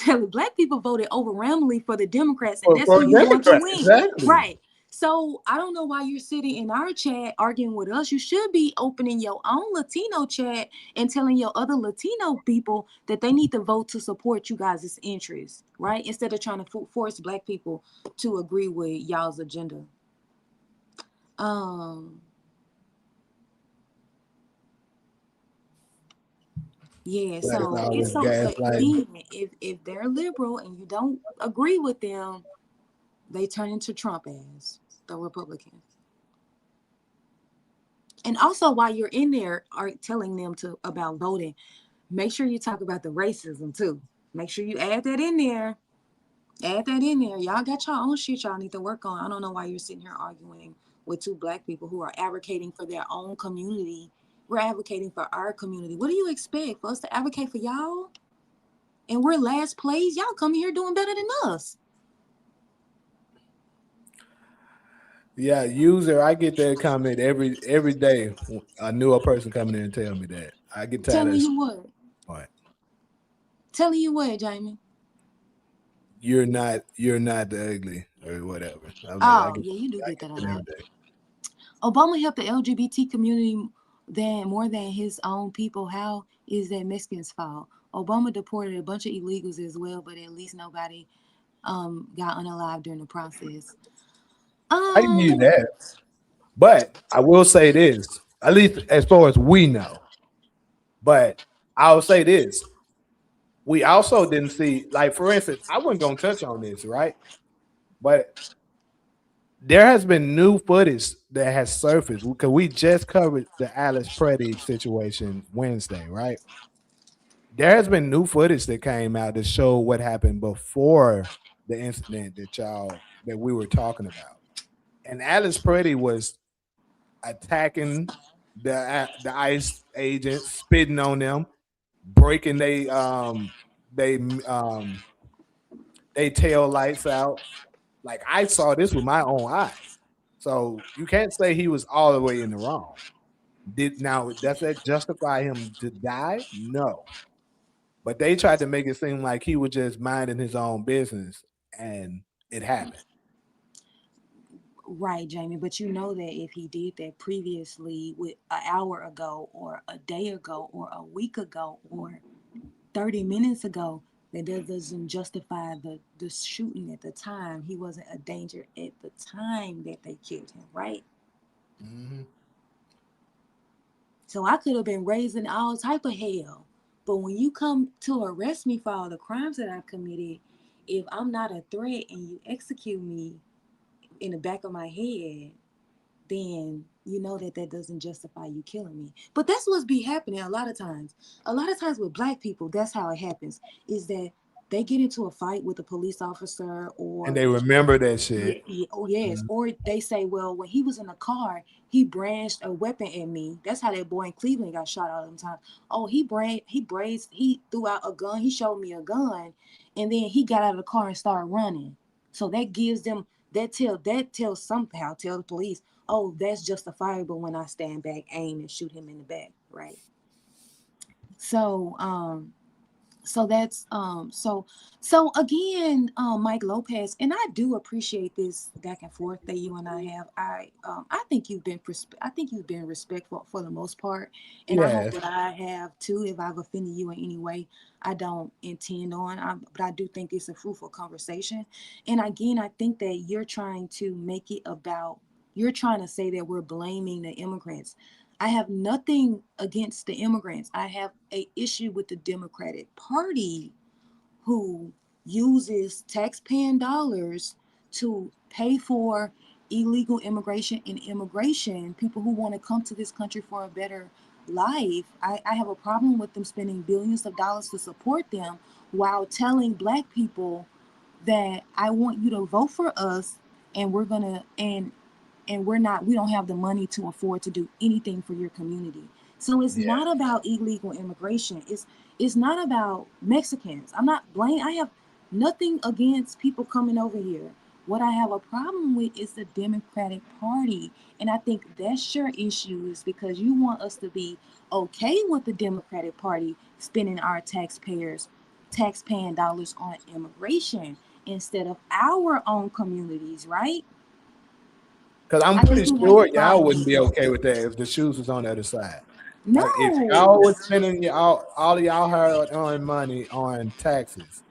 voted overwhelmingly for the Democrats, and that's for who you want to Democrats. win, Exactly. right? So I don't know why you're sitting in our chat arguing with us. You should be opening your own Latino chat and telling your other Latino people that they need to vote to support you guys' interests, right? Instead of trying to force black people to agree with y'all's agenda. Um, yeah, Like so all it's this so gaslighting. again, if they're liberal and you don't agree with them, they turn into Trump as the Republicans. And also, while you're in there, are telling them to about voting, make sure you talk about the racism too. Make sure you add that in there. Add that in there. Y'all got your own shit y'all need to work on. I don't know why you're sitting here arguing with two black people who are advocating for their own community. We're advocating for our community. What do you expect for us to advocate for y'all? And we're last place. Y'all come here doing better than us. Yeah, user, I get that comment every day. I knew a person coming in and tell me that. I get tired Telling of you what? what Telling you what, Jamie? you're not the ugly or whatever. I was like, Oh, yeah, you do I get get that a that every lot. day. Obama helped the LGBT community more than his own people. How is that Mexicans' fault? Obama deported a bunch of illegals as well, but at least nobody got unalived during the process. I give you Um, that, but I will say this, at least as far as we know. But I'll say this: we also didn't see, like, for instance, I wasn't gonna touch on this, right? But there has been new footage that has surfaced because we just covered the Alice Preddy situation Wednesday, right? There has been new footage that came out to show what happened before the incident that we were talking about. And Alice Preddy was attacking the ICE agents, spitting on them, breaking they um they tail lights out. Like, I saw this with my own eyes. So you can't say he was all the way in the wrong. Does that justify him to die? No. But they tried to make it seem like he was just minding his own business, and it happened. right, Jamie, but you know that if he did that previously with an hour ago or a day ago or a week ago or 30 minutes ago, that doesn't justify the shooting at the time. He wasn't a danger at the time that they killed him, right? Hmm. So I could have been raised in all type of hell. But when you come to arrest me for all the crimes that I've committed, if I'm not a threat and you execute me in the back of my head, then you know that doesn't justify you killing me. But that's what's be happening a lot of times. A lot of times with black people, that's how it happens. Is that they get into a fight with a police officer And or they remember that yeah, shit. yeah, oh yes. Mhm. Or they say, well, when he was in the car, he brandished a weapon at me. That's how that boy in Cleveland got shot all the time. Oh, he threw out a gun. He showed me a gun, and then he got out of the car and started running. So that gives them tell the police, oh, that's justifiable when I stand back, aim, and shoot him in the back, right? So so that's so again, Mike Lopez, and I do appreciate this back and forth that you and I have. I think I think you've been respectful for the most part, and I hope Yes. that I have too. If I've offended you in any way, I don't intend on, but I do think it's a fruitful conversation. And again, I think that you're trying to say that we're blaming the immigrants. I have nothing against the immigrants. I have a issue with the Democratic Party who uses taxpaying dollars to pay for illegal immigration and immigration, people who want to come to this country for a better life. I have a problem with them spending billions of dollars to support them while telling black people that I want you to vote for us and we're gonna and we don't have the money to afford to do anything for your community. So it's Yeah. not about illegal immigration. It's not about Mexicans. I'm not blaming. I have nothing against people coming over here. What I have a problem with is the Democratic Party. And I think that's your issue, is because you want us to be okay with the Democratic Party spending our tax-paying dollars on immigration instead of our own communities, right? Because I'm I pretty think you have a sure y'all problem wouldn't with be that. okay with that if the shoes was on the other side. Like, if y'all No. was spending all of y'all hard earned money on taxes,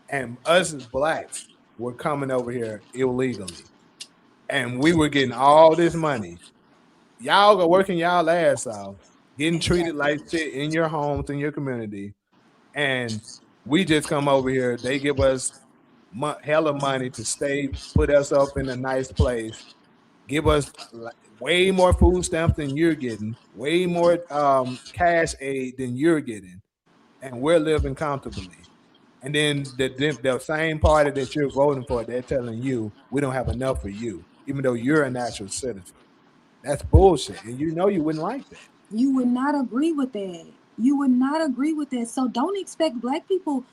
and us as blacks were coming over here illegally, and we were getting all this money, y'all go working y'all ass off, getting treated Exactly. like shit in your homes, in your community, and we just come over here. They give us hella money to stay, put us up in a nice place, give us way more food stamps than you're getting, way more cash aid than you're getting, and we're living comfortably. And then the same party that you're voting for, they're telling you we don't have enough for you, even though you're a natural citizen. That's bullshit, and you know you wouldn't like that. You would not agree with that. You would not agree with that. So don't expect black people.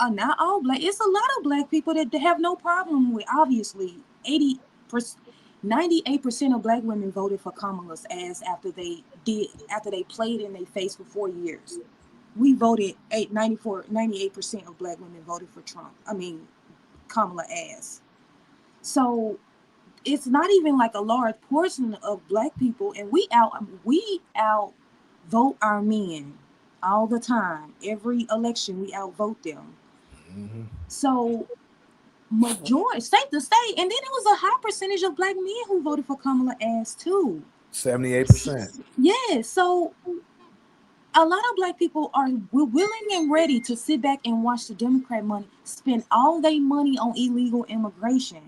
Not all black. It's a lot of black people that have no problem with. Obviously, 80%, 98% of black women voted for Kamala's ass after they played in their face for 4 years. We voted 98% of black women voted for Trump. I mean, Kamala ass. So it's not even like a large portion of black people, and we out vote our men all the time. Every election we outvote them. Mm-hmm. So majority state to state, and then it was a high percentage of black men who voted for Kamala ass too. 78%. Yeah, so a lot of black people are willing and ready to sit back and watch the Democrat money spend all their money on illegal immigration.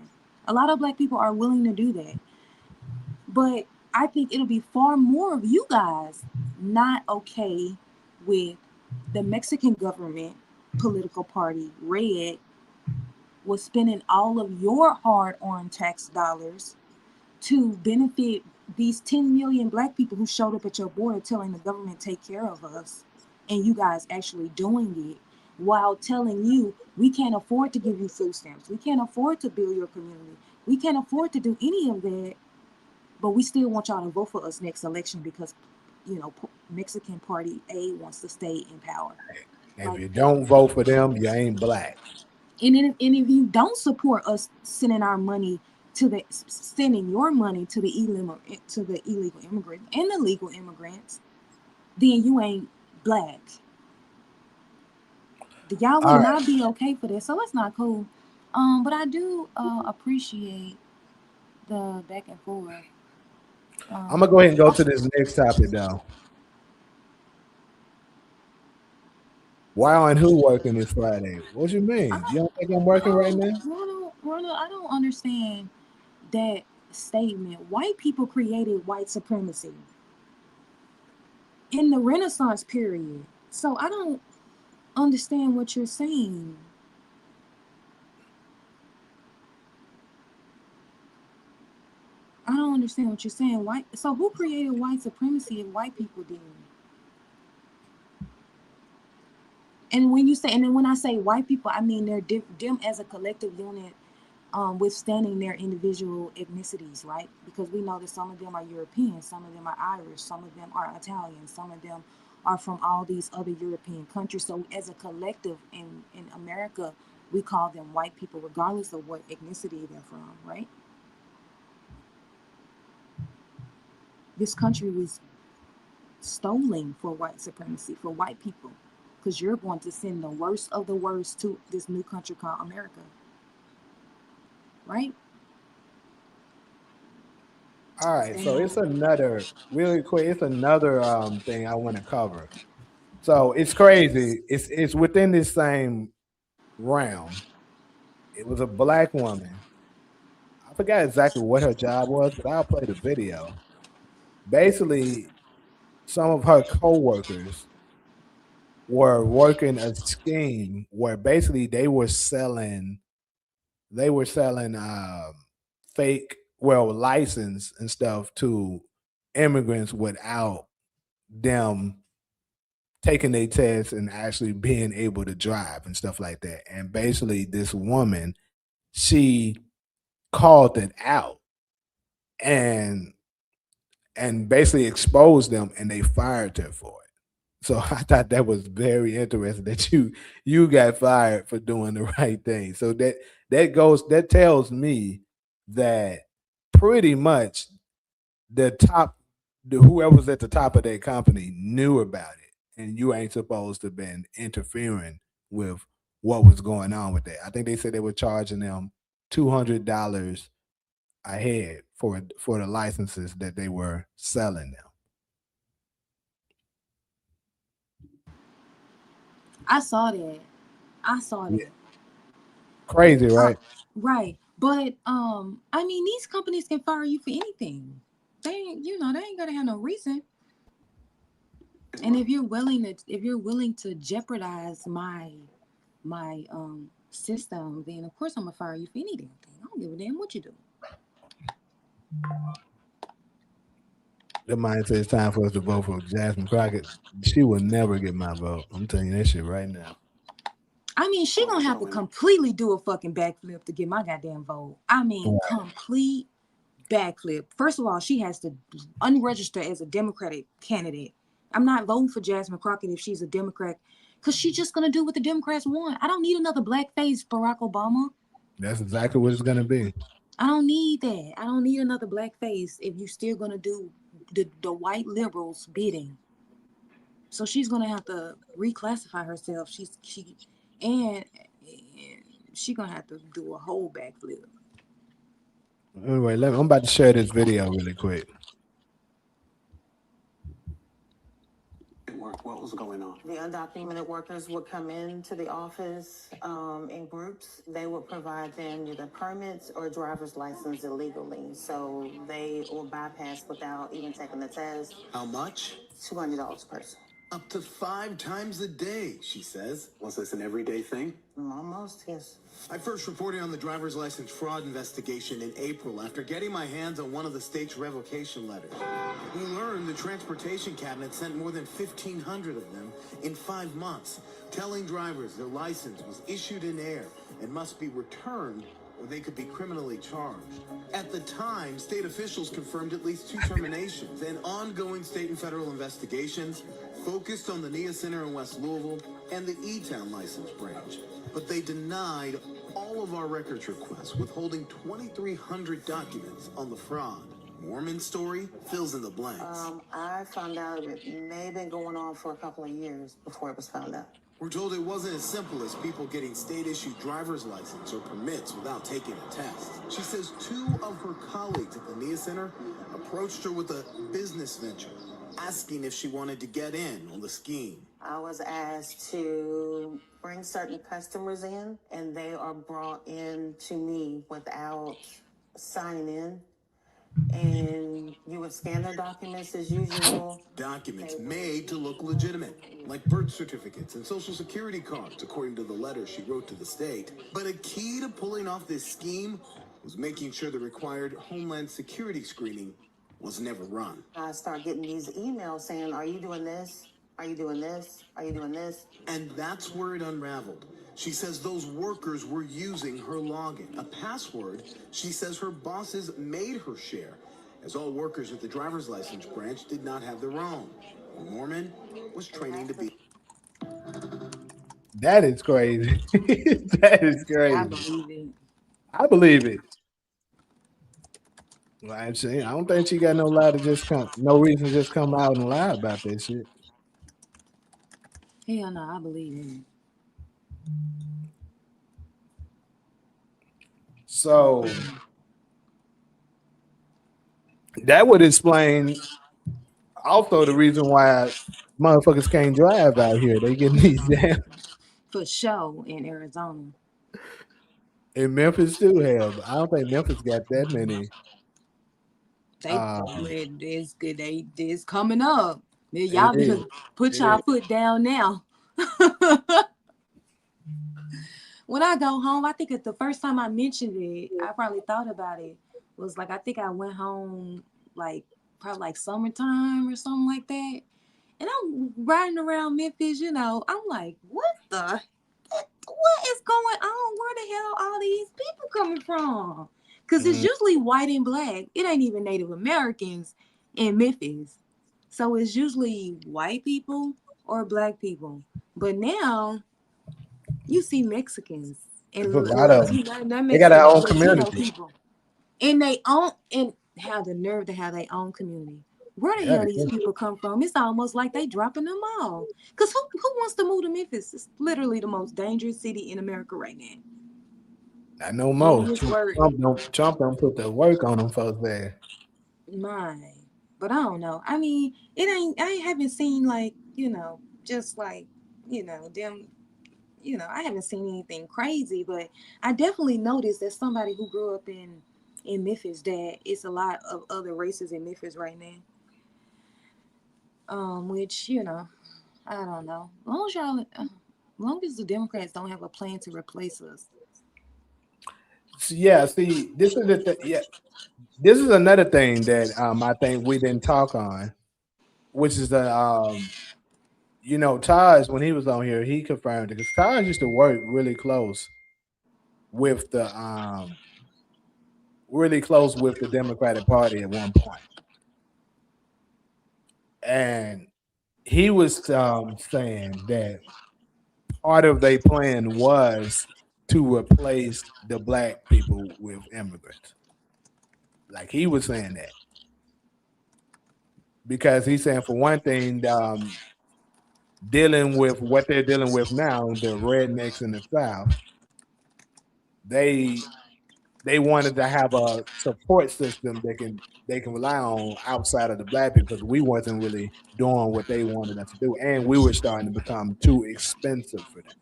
A lot of black people are willing to do that. But I think it'll be far more of you guys not okay with the Mexican government political party, Red, was spending all of your hard earned tax dollars to benefit these 10 million black people who showed up at your border telling the government take care of us, and you guys actually doing it while telling you we can't afford to give you food stamps, we can't afford to build your community, we can't afford to do any of that, but we still want y'all to vote for us next election because Mexican party A wants to stay in power. If Like, you don't vote for them, you ain't black. and if you don't support us sending our money sending your money to the illegal immigrants and the legal immigrants, then you ain't black. Y'all would All right. not be okay for this, so it's not cool. But I do appreciate the back and forth. I'm gonna go ahead and go to this next topic though. Why aren't who working this Friday? What you I mean? You don't, don't think I'm working right now? Ronald, I don't understand that statement. White people created white supremacy in the Renaissance period. So I don't understand what you're saying. I don't understand what you're saying. White. So who created white supremacy if white people did? And then when I say white people, I mean they're them as a collective unit, withstanding their individual ethnicities, right? Because we know that some of them are European, some of them are Irish, some of them are Italian, some of them are from all these other European countries. So as a collective in America, we call them white people, regardless of what ethnicity they're from, right? This country was stolen for white supremacy, for white people, because you're going to send the worst of the worst to this new country called America, right? All right, so it's another really quick. It's another thing I want to cover. So it's crazy. It's within this same realm. It was a black woman. I forgot exactly what her job was, but I'll play the video. Basically, some of her coworkers were working a scheme where basically they were selling fake license and stuff to immigrants without them taking their tests and actually being able to drive and stuff like that. And basically this woman, she called it out and basically exposed them and they fired her for it. So I thought that was very interesting that you got fired for doing the right thing. So that tells me that pretty much the top whoever's at the top of that company knew about it, and you ain't supposed to been interfering with what was going on with that. I think they said they were charging them $200 a head for the licenses that they were selling them. I saw that. I saw Yeah. that. Crazy, right? Right. But I mean, these companies can fire you for anything. They ain't, they ain't gotta have no reason. And if you're willing to jeopardize my system, then of course I'm gonna fire you for any damn thing. I don't give a damn what you do. The mind says it's time for us to vote for Jasmine Crockett. She will never get my vote. I'm telling you that shit right now. I mean, she gonna have to completely do a fucking backflip to get my goddamn vote. I mean, complete backflip. First of all, she has to unregister as a Democratic candidate. I'm not voting for Jasmine Crockett if she's a Democrat, because she's just gonna do what the Democrats want. I don't need another blackface Barack Obama. That's exactly what it's gonna be. I don't need that. I don't need another blackface if you're still gonna do the white liberals bidding. So she's gonna have to reclassify herself. And she gonna have to do a whole backflip. Anyway, I'm about to share this video really quick. What was going on? The undocumented workers would come into the office in groups. They would provide them either permits or driver's license illegally. So they will bypass without even taking the test. How much? $200 per person. Up to 5 times a day, she says. Was this an everyday thing? Almost, yes. I first reported on the driver's license fraud investigation in April after getting my hands on one of the state's revocation letters. We learned the transportation cabinet sent more than 1,500 of them in 5 months, telling drivers their license was issued in air and must be returned or they could be criminally charged. At the time, state officials confirmed at least 2 terminations and ongoing state and federal investigations focused on the NIA Center in West Louisville and the E-Town license branch. But they denied all of our records requests, withholding 2,300 documents on the fraud. Mormon's story fills in the blanks. I found out it may have been going on for a couple of years before it was found out. We're told it wasn't as simple as people getting state-issued driver's license or permits without taking a test. She says 2 of her colleagues at the NIA Center approached her with a business venture, asking if she wanted to get in on the scheme. I was asked to bring certain customers in, and they are brought in to me without signing in. And you would scan their documents as usual. Documents made to look legitimate, like birth certificates and social security cards, according to the letter she wrote to the state. But a key to pulling off this scheme was making sure the required Homeland Security screening was never run. I start getting these emails saying, are you doing this? Are you doing this? Are you doing this? And that's where it unraveled. She says those workers were using her login, a password she says her bosses made her share, as all workers at the driver's license branch did not have their own. Norman was training to be. That is crazy. That is crazy. I believe it. I believe it. Well, actually, I don't think she got no lie to just come, no reason to just come out and lie about that shit. Hell no, I believe it. So that would explain also the reason why motherfuckers can't drive out here. They getting these damn For sure in Arizona. in Memphis too. Hell, I don't think Memphis got that many. It's good. It's coming up. Y'all It better is. put y'all foot down now. When I go home, I think the first time I mentioned it, I probably thought about it, was like, I think I went home like probably like summertime or something like that. And I'm riding around Memphis, I'm like, what is going on? Where the hell all these people coming from? Because it's usually white and black. It ain't even Native Americans in Memphis. So it's usually white people or black people. But now you see Mexicans and There's a lot of them. They got their own community. People. And have the nerve to have their own community. Where the hell these people come from? It's almost like they dropping them all. Because who wants to move to Memphis? It's literally the most dangerous city in America right now. I know most. Trump don't put the work on them folks there. Mine. But I don't know. I mean, I haven't seen like, just like, them, I haven't seen anything crazy, but I definitely noticed that somebody who grew up in Memphis, that it's a lot of other races in Memphis right now. Which I don't know. Long as the Democrats don't have a plan to replace us. Yeah, see, this is the yeah, this is another thing that I think we didn't talk on, which is the Taj, when he was on here, he confirmed it because Taj used to work with the really close with the Democratic Party at one point, and he was saying that part of their plan was to replace the black people with immigrants. Like he was saying that because he's saying for one thing, dealing with what they're dealing with now, the rednecks in the South, they they wanted to have a support system they can rely on outside of the black people because we wasn't really doing what they wanted us to do, and we were starting to become too expensive for them.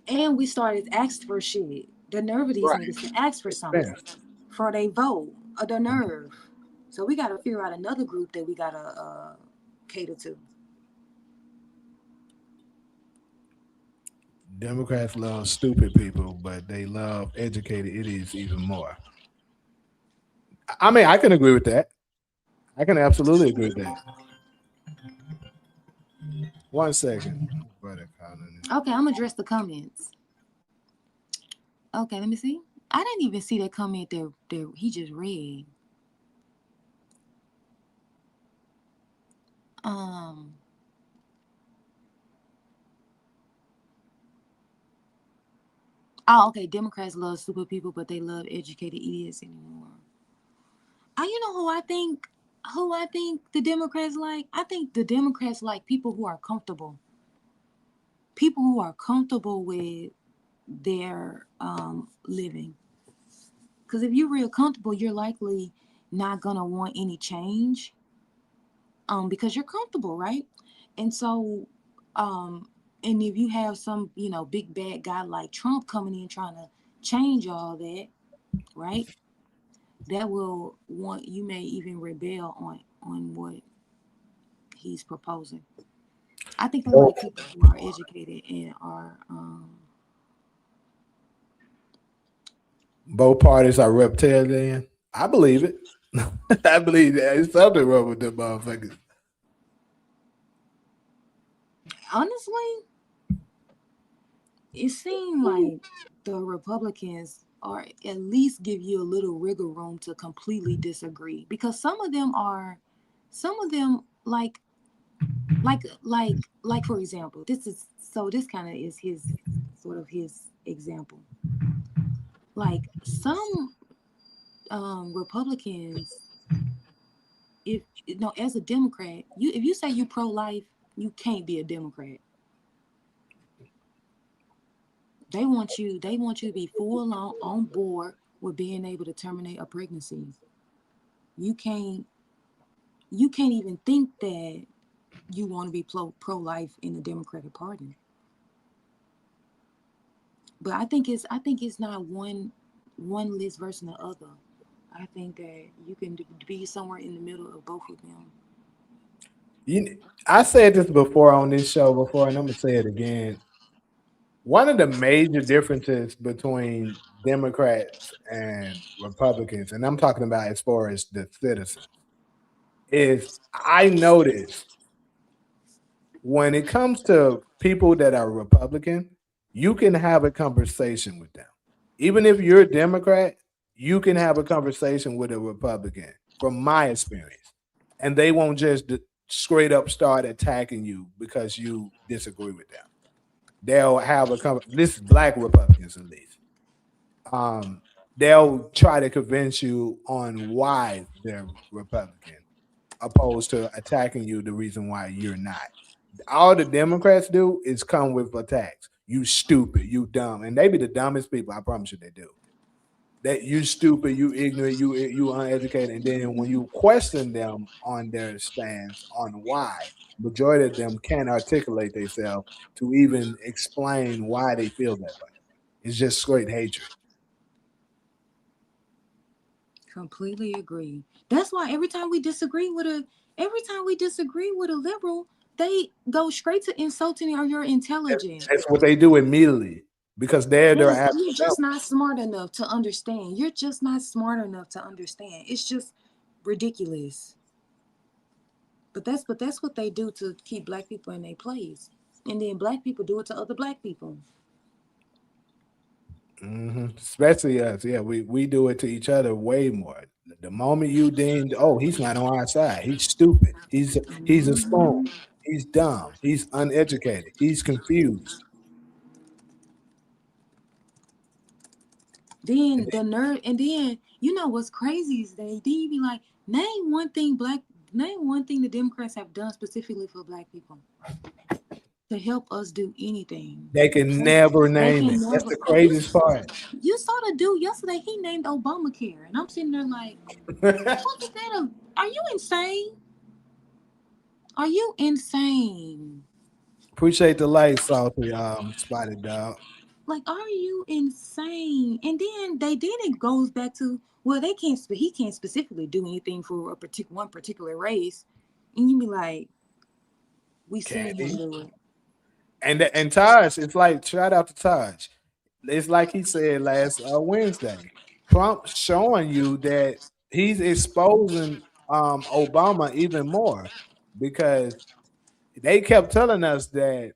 And we started asked for shit. The nerve of these Right. niggas to ask for something Expense. for they vote. The nerve. So we got to figure out another group that we got to cater to. Democrats love stupid people, but they love educated idiots even more. I mean, I can agree with that. I can absolutely agree with that. 1 second. Okay, I'm gonna address the comments. Okay, let me see. I didn't even see that comment there he just read. Um. Oh, okay. Democrats love stupid people, but they love educated idiots anymore. You know who I think the Democrats like? I think the Democrats like people who are comfortable. People who are comfortable with their living. Because if you're real comfortable, you're likely not gonna want any change. Because you're comfortable, right? And so, and if you have some, big bad guy like Trump coming in trying to change all that, right? That will want you may even rebel on what he's proposing. I think they like people who are educated and are Both parties are reptilian. I believe it. I believe that there's something wrong with them motherfuckers. honestly, it seemed like the Republicans are at least give you a little wiggle room to completely disagree, because some of them like for example, this kind of is his sort of his example. Like some Republicans, if as a Democrat, if you say you pro-life, you can't be a Democrat. They want you to be full on board with being able to terminate a pregnancy. You can't you can't even think that you want to be pro-life in the Democratic Party. But I think it's not one list versus the other. I think that you can be somewhere in the middle of both of them. I said this before on this show before, and I'm gonna say it again. One of the major differences between Democrats and Republicans, and I'm talking about as far as the citizens, is I noticed when it comes to people that are Republican, you can have a conversation with them. Even if you're a Democrat, you can have a conversation with a Republican, from my experience. And they won't just straight up start attacking you because you disagree with them. They'll have a this is black Republicans at least. Um, they'll try to convince you on why they're Republican, opposed to attacking you the reason why you're not. All the Democrats do is come with attacks. You stupid, you dumb, and they be the dumbest people. I promise you, they do. that you stupid, you ignorant, you uneducated, and then when you question them on their stance on why, majority of them can't articulate themselves to even explain why they feel that way. It's just straight hatred. Completely agree. That's why every time we disagree with a liberal, they go straight to insulting or your intelligence. That's what they do immediately because they're Yes, after you're them. just not smart enough to understand. You're just not smart enough to understand. It's just ridiculous. But that's what they do to keep black people in their place. And then black people do it to other black people. Especially us, yeah, we do it to each other way more. The moment you deemed, oh, he's not on our side, he's stupid, he's a spoon, Hmm. he's dumb, he's uneducated, he's confused. Then the nerd, and then you know what's crazy is then you be like, name one thing the Democrats have done specifically for black people to help us do anything. They can They, never they name it. can That's never. the craziest part. You saw the dude yesterday. He named Obamacare, and I'm sitting there like, what is that? Are you insane? Are you insane? Appreciate the light, salty spotted dog. Like, are you insane? And then it goes back to, well, they can't. He can't specifically do anything for one particular race, and you be like, we seen him Candy. do it. And Taj, it's like shout out to Taj. It's like he said last Wednesday. Trump showing you that he's exposing Obama even more because they kept telling us that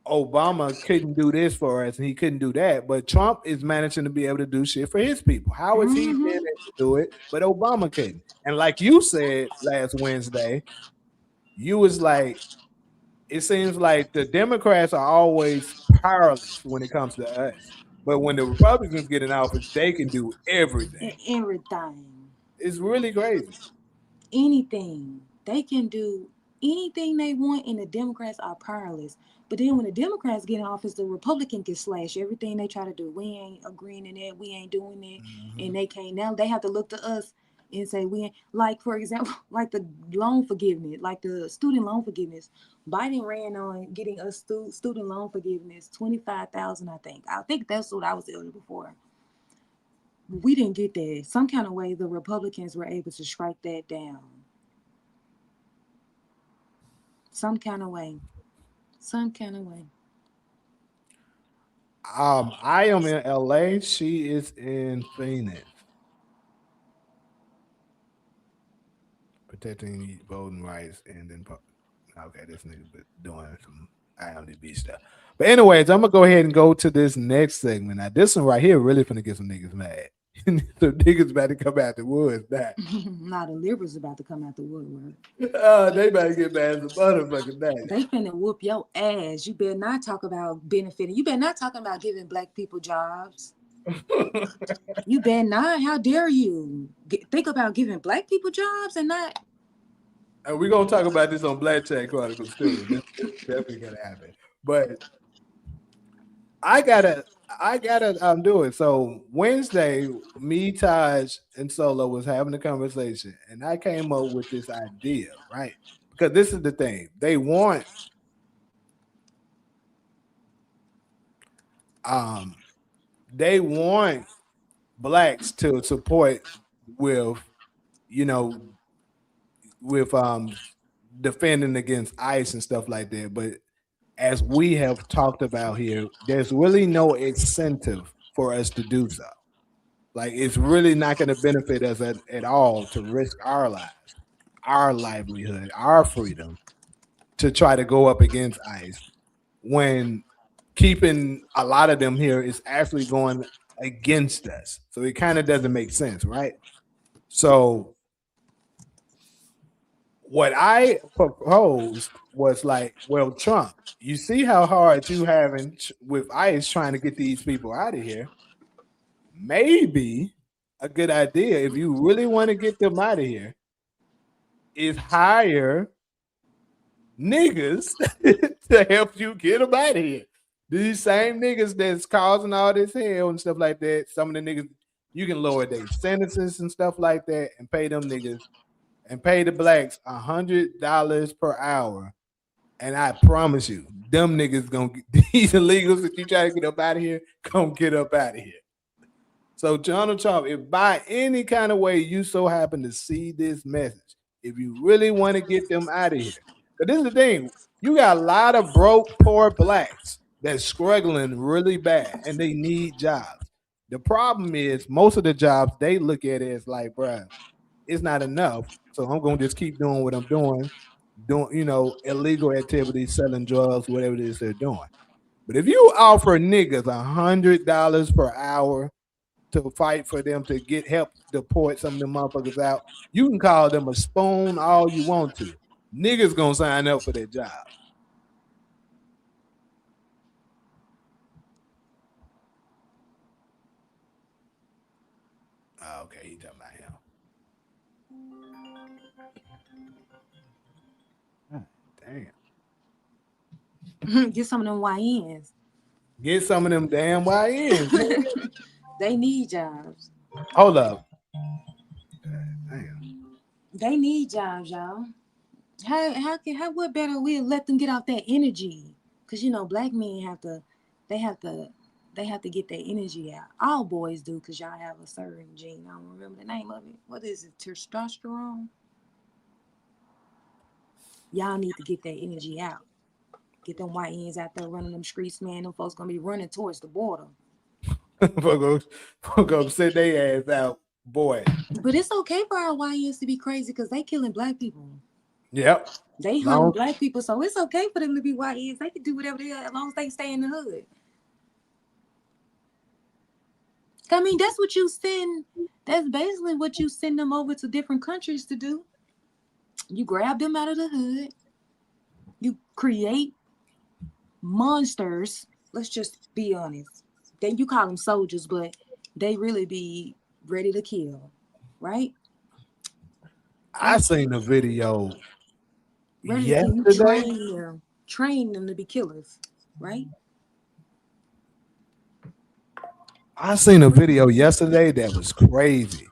Obama couldn't do this for us and he couldn't do that, but Trump is managing to be able to do shit for his people. How is he being Hmm. able to do it, but Obama couldn't? And like you said last Wednesday, you was like, it seems like the Democrats are always powerless when it comes to us. But when the Republicans get in office, they can do everything. Everything. It's really crazy. Anything. They can do anything they want, and the Democrats are powerless. But then when the Democrats get in office, the Republican can slash everything they try to do. We ain't agreeing in that. We ain't doing that, and Mhm. they can't. Now they have to look to us and say we ain't. Like for example, like the loan forgiveness, like the student loan forgiveness. Biden ran on getting us student loan forgiveness 25,000. I think that's what I was eligible for. We didn't get that. Some kind of way the Republicans were able to strike that down. Some kind of way. Some kind of way. I am in LA. She is in Phoenix, protecting voting rights, and then okay, this nigga been doing some IMDb stuff. But anyways, I'm gonna go ahead and go to this next segment. Now, this one right here really finna get some niggas mad. Some niggas about to come out the woods now. Now the liberals about to come out the woodwork. They about to get mad as a motherfucking They finna whoop your ass. You better not talk about benefiting. You better not talking about giving black people jobs. day. You better not. How dare you think about giving black people jobs and not? And we're gonna talk about this on Black Chat Chronicles too. This definitely gonna happen. But I gotta do it. So Wednesday, me, Taj, and Solo was having a conversation, and I came up with this idea, right? Because this is the thing. Um they want blacks to support with, you know, with defending against ICE and stuff like that. But as we have talked about here, there's really no incentive for us to do so. Like it's really not going to benefit us at all to risk our lives, our livelihood, our freedom to try to go up against ICE when keeping a lot of them here is actually going against us. So it kind of doesn't make sense, right? So what I proposed was like, well, Trump, you see how hard you having with ICE trying to get these people out of here. Maybe a good idea if you really want to get them out of here is hire niggas to help you get them out of here. These same niggas that's causing all this hell and stuff like that. Some of the niggas You can lower their sentences and stuff like that, and pay them niggas and pay the blacks $100 per hour. And I promise you, them niggas gonna get these illegals that you try to get up out of here, gonna get up out of here. So Donald Trump, if by any kind of way you so happen to see this message, if you really want to get them out of here, because this is the thing, you got a lot of broke, poor blacks that's struggling really bad and they need jobs. The problem is most of the jobs they look at it as like, bruh, it's not enough. So I'm gonna just keep doing what I'm doing, illegal activities, selling drugs, whatever it is they're doing. But if you offer niggas $100 per hour to fight for them to get help deport some of them motherfuckers out, you can call them a spoon all you want to. Niggas gonna sign up for that job. Oh, okay, he talking about him. God damn. Get some of them YNs. Get some of them damn YNs. Man. They need jobs. Hold up. Damn. They need jobs, y'all. How what better we let them get off that energy? Cause black men have to get their energy out. All boys do, cause y'all have a certain gene. I don't remember the name of it. What is it? Testosterone. Y'all need to get their energy out. Get them white ends out there running them streets, man. Them folks gonna be running towards the border. Fuck sit their ass out, boy. But it's okay for our YNs to be crazy because they killing black people. Yep. They hunting black people, so it's okay for them to be YNs. They can do whatever they are as long as they stay in the hood. I mean, that's what you send. That's basically what you send them over to different countries to do. You grab them out of the hood. You create monsters. Let's just be honest. Then you call them soldiers, but they really be ready to kill, right? I seen a video Ready yesterday. to train them to be killers, right? I seen a video yesterday that was crazy.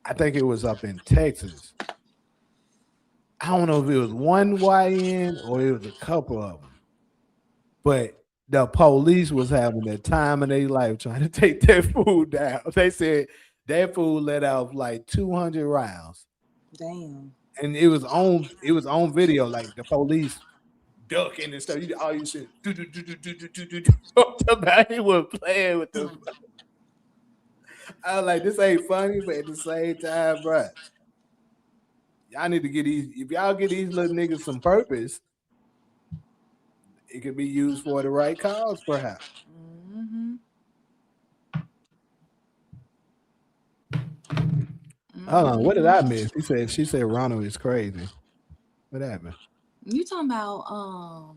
I think it was up in Texas. I don't know if it was one YN or it was a couple of them, but the police was having the time of their life trying to take that fool down. They said that fool let off like 200 rounds. Damn. And it was on video, like the police ducking and stuff. All you see, somebody was playing with them. I was like, this ain't funny, but at the same time, bro, y'all need to get these. If y'all get these little niggas some purpose, it could be used for the right cause, perhaps. Mm-hmm. Hold on, what did I miss? She said Ronald is crazy. What happened? You talking about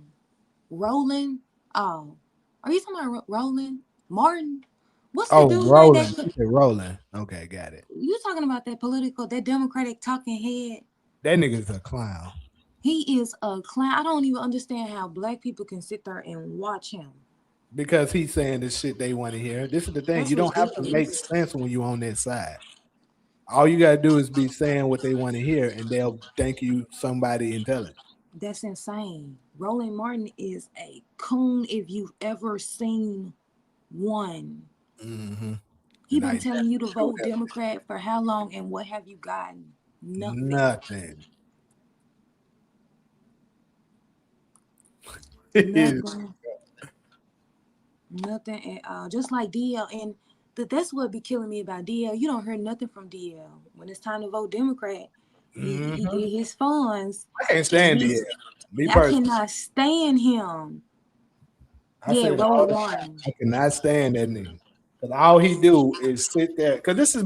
Roland? Oh, are you talking about Roland Martin? What's the dude Roland. She said Roland. Okay, got it. You talking about that Democratic talking head? That nigga's a clown. He is a clown. I don't even understand how black people can sit there and watch him. Because he's saying the shit they want to hear. This is the thing. That's You don't have to make sense when you're on that side. All you gotta do is be saying what they want to hear, and they'll think you somebody intelligent. That's insane. Roland Martin is a coon if you've ever seen one. Mm-hmm. He been telling you to vote Democrat for how long, and what have you gotten? Nothing. Nothing. Nothing at all. Just like DL, and that's what be killing me about DL. You don't hear nothing from DL when it's time to vote Democrat. He get his funds. I can't stand DL. Me I personally, cannot stand him. Roland Martin. I cannot stand that nigga. Because all he do is sit there. Because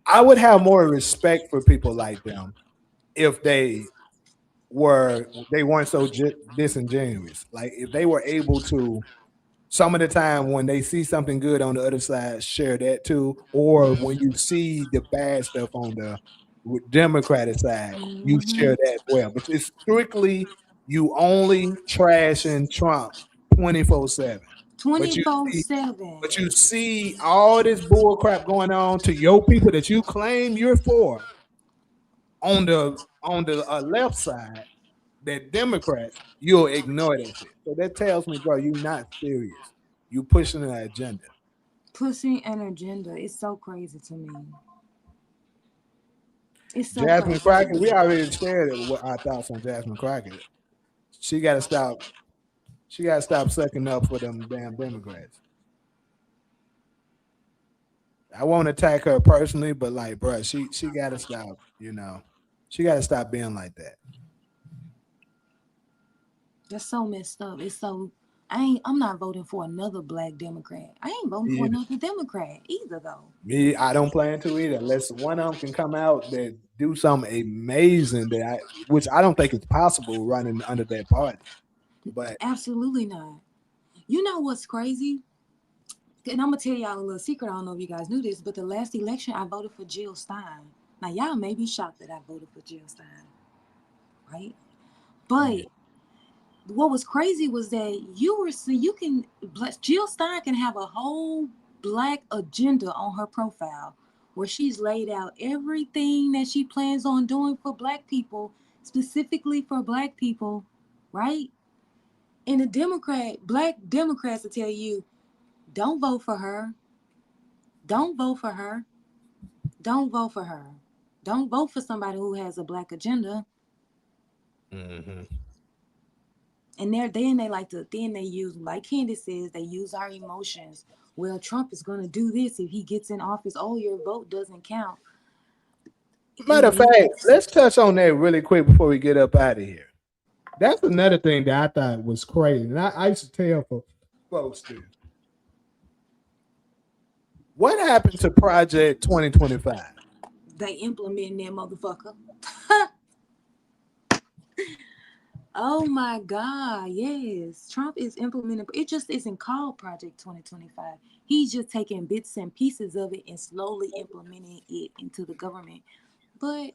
I would have more respect for people like them if they weren't so disingenuous. Like if they were able to, some of the time when they see something good on the other side, share that too. Or when you see the bad stuff on the Democratic side, you share that as well. But it's strictly you only trashing Trump 24/7. But you see, 24/7. but you see all this bull crap going on to your people that you claim you're for on the left side, that Democrats, you'll ignore that shit. So that tells me, bro, you're not serious. You pushing an agenda. Pushing an agenda. It's so crazy to me. It's so Jasmine crazy to Crockett, me. we already shared what our thoughts on Jasmine Crockett. She got to stop. She got to stop sucking up for them damn Democrats. I won't attack her personally, but like, bro, she got to stop. She got to stop being like that. That's so messed up. It's so I'm not voting for another black Democrat. I ain't voting for Me, another Democrat either though. me, I don't plan to either. Unless one of them can come out that do something amazing which I don't think is possible running under that party. But Absolutely not. You know what's crazy? And I'm gonna tell y'all a little secret. I don't know if you guys knew this, but the last election I voted for Jill Stein. Now y'all may be shocked that I voted for Jill Stein, right? But yeah. what was crazy was that Jill Stein can have a whole black agenda on her profile where she's laid out everything that she plans on doing for black people, specifically for black people, right? And black Democrats will tell you, don't vote for her. Don't vote for her. Don't vote for her. Don't vote for somebody who has a black agenda. Mm-hmm. And then they use, like Candace says, they use our emotions. Well, Trump is going to do this if he gets in office. Oh, your vote doesn't count. Matter of fact, let's touch on that really quick before we get up out of here. That's another thing that I thought was crazy. And I used to tell folks this. What happened to Project 2025? They implementing that motherfucker. Oh my God, yes. Trump is implementing. It just isn't called Project 2025. He's just taking bits and pieces of it and slowly implementing it into the government. But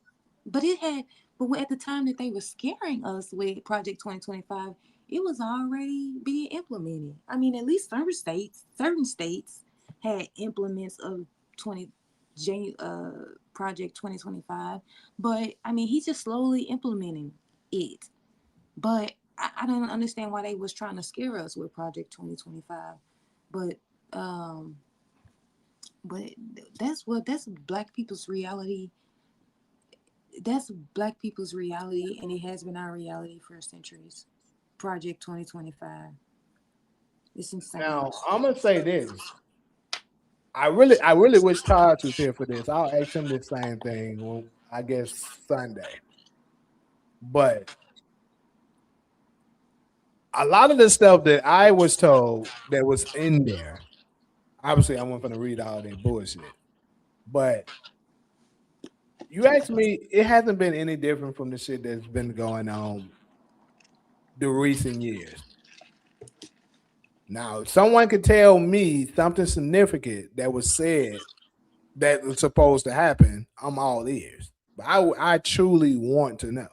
at the time that they were scaring us with Project 2025, it was already being implemented. I mean, at least certain states had implements of 20 Project 2025. But I mean, he's just slowly implementing it. But I don't understand why they was trying to scare us with Project 2025. But um, but that's black people's reality. That's black people's reality, and it has been our reality for centuries. Project 2025. It's insane. Now I'm gonna say this. I really wish Taj was here for this. I'll ask him the same thing. Well, I guess Sunday. But a lot of the stuff that I was told that was in there, obviously I wasn't gonna read all that bullshit. But you ask me, it hasn't been any different from the shit that's been going on the recent years. Now, if someone could tell me something significant that was said that was supposed to happen, I'm all ears. But I truly want to know.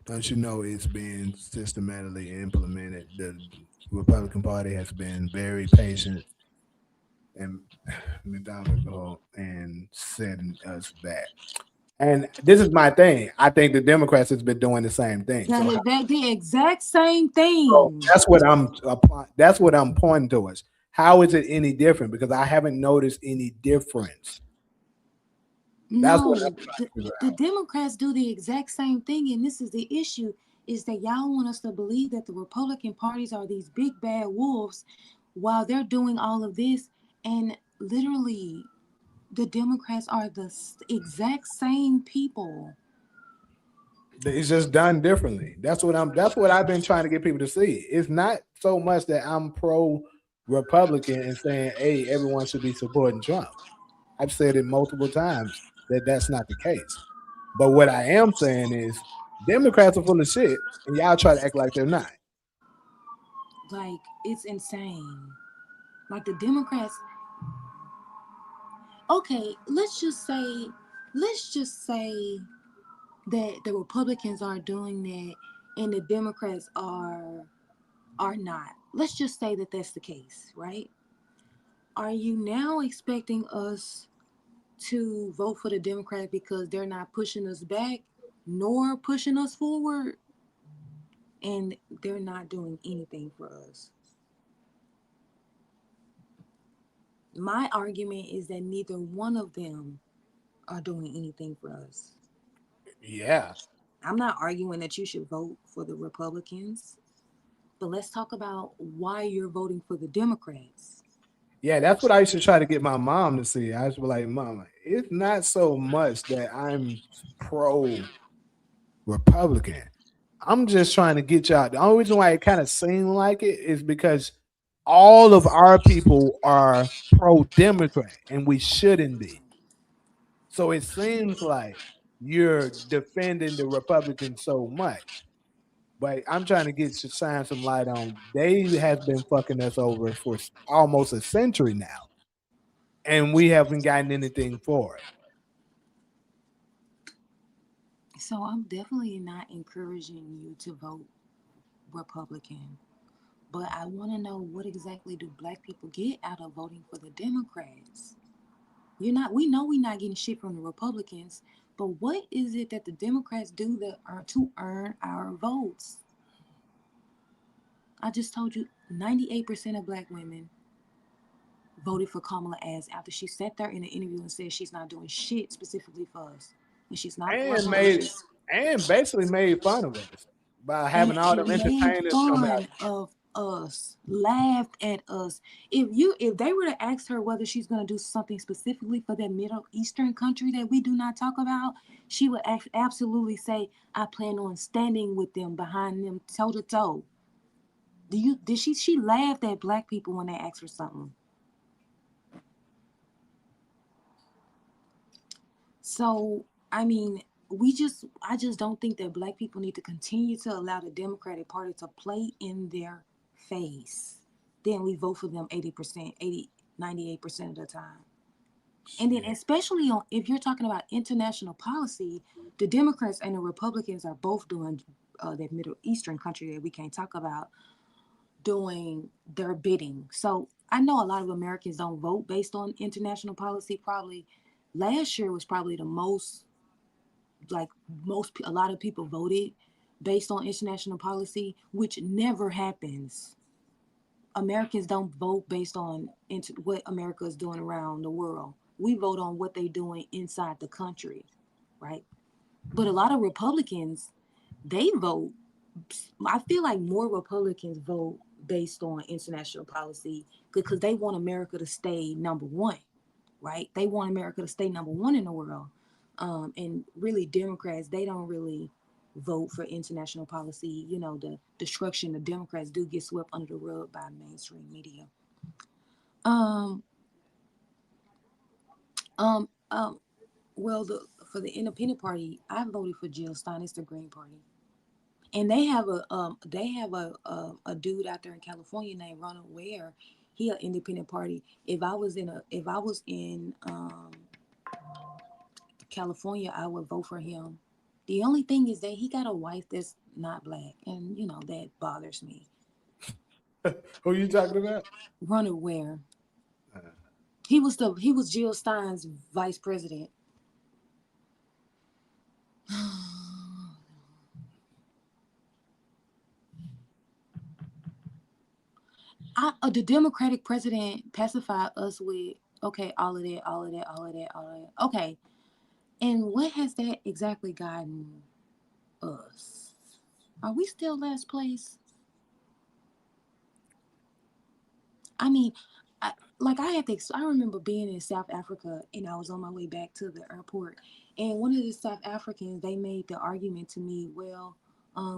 Don't you know it's been systematically implemented? The Republican Party has been very patient and methodical and setting us back. And this is my thing. I think the Democrats has been doing the same thing. Done So, the exact same so thing. that's what I'm pointing towards. How is it any different? Because I haven't noticed any difference. That's what No, I'm trying to figure the out. Democrats do the exact same thing, and this is the issue: is that y'all want us to believe that the Republican parties are these big bad wolves, while they're doing all of this, and literally, the Democrats are the exact same people. It's just done differently. That's what I've been trying to get people to see. It's not so much that I'm pro Republican and saying, hey, everyone should be supporting Trump. I've said it multiple times that that's not the case. But what I am saying is Democrats are full of shit and y'all try to act like they're not. Like, it's insane. Like the Democrats. Okay, let's just say that the Republicans are doing that and the Democrats are not. Let's just say that that's the case, right? Are you now expecting us to vote for the Democrat because they're not pushing us back nor pushing us forward, and they're not doing anything for us? My argument is that neither one of them are doing anything for us. Yeah. I'm not arguing that you should vote for the Republicans, but let's talk about why you're voting for the Democrats. Yeah, that's what I used to try to get my mom to see. I was like, Mama, it's not so much that I'm pro Republican. I'm just trying to get y'all. The only reason why it kind of seemed like it is because all of our people are pro Democrat and we shouldn't be. So it seems like you're defending the Republicans so much. But I'm trying to get to shine some light on they have been fucking us over for almost a century now. And we haven't gotten anything for it. So I'm definitely not encouraging you to vote Republican, but I want to know, what exactly do black people get out of voting for the Democrats? You're not. We know we're not getting shit from the Republicans, but what is it that the Democrats do that are to earn our votes? I just told you 98% of black women voted for Kamala as after she sat there in an interview and said she's not doing shit specifically for us. And she's not for And made abortions. and basically made fun of us by having all them And made entertainers come out. fun of us, laughed at us. If they were to ask her whether she's going to do something specifically for that Middle Eastern country that we do not talk about, she would absolutely say, I plan on standing with them, behind them, toe to toe. Did she laughed at black people when they asked for something? So, I mean, I just don't think that black people need to continue to allow the Democratic Party to play in their face. Then we vote for them 80%, 98% of the time. And then Shit. especially on, if you're talking about international policy, the Democrats and the Republicans are both doing that Middle Eastern country that we can't talk about, doing their bidding. So I know a lot of Americans don't vote based on international policy. Probably last year was probably the most, like a lot of people voted based on international policy, which never happens. Americans don't vote based on what America is doing around the world. We vote on what they're doing inside the country, right? But a lot of Republicans, they vote. I feel like more Republicans vote based on international policy because they want America to stay number one, right? They want America to stay number one in the world. And really, Democrats, they don't really vote for international policy. You know, the destruction of Democrats do get swept under the rug by mainstream media. Um, um, um, well, for the Independent Party, I voted for Jill Stein. It's the Green Party, and they have a dude out there in California named Ronald Ware. He an Independent Party. If I was in California, I would vote for him. The only thing is that he got a wife that's not black, and you know that bothers me. Who you talking about? Ronald Ware. Uh, He was Jill Stein's vice president. The Democratic president pacified us with, okay, all of that, all of that, all of that, all of that. Okay, and what has that exactly gotten us? Are we still last place? I mean, I remember being in South Africa and I was on my way back to the airport. And one of the South Africans, they made the argument to me, well,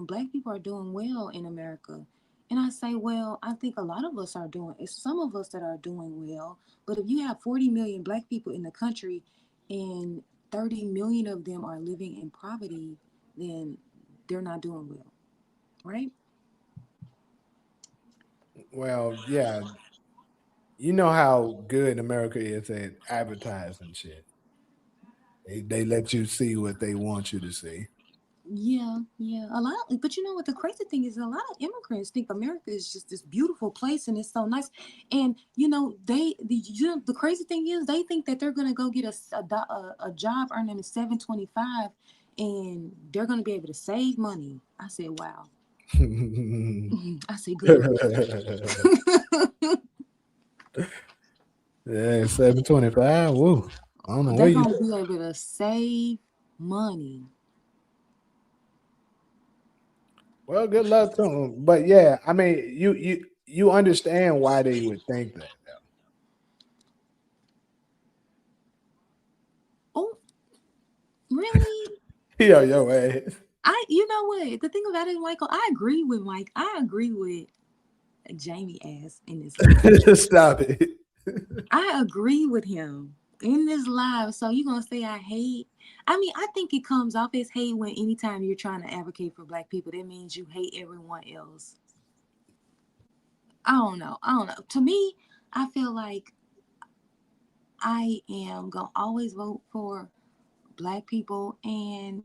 black people are doing well in America. And I say, well, I think a lot of us are doing, it's some of us that are doing well. But if you have 40 million black people in the country and 30 million of them are living in poverty, then they're not doing well, right? well, yeah, you know how good America is at advertising shit. They let you see what they want you to see. Yeah. A lot, but you know what? The crazy thing is, a lot of immigrants think America is just this beautiful place and it's so nice. And the crazy thing is, they think that they're gonna go get a job earning $7.25, and they're gonna be able to save money. I said, wow. I said, good lord. Yeah, 725. Woo. I don't know where They're you. gonna be able to save money. Well, good luck to them. But yeah, I mean, you understand why they would think that. Oh, really? Yo, ass. You know what? The thing about it, Michael, I agree with Mike. I agree with Jamie ass in this live. Stop it. I agree with him in this live. So you gonna say I hate? I mean, I think it comes off as hate when anytime you're trying to advocate for black people, that means you hate everyone else. I don't know. I don't know. To me, I feel like I am gonna always vote for black people, and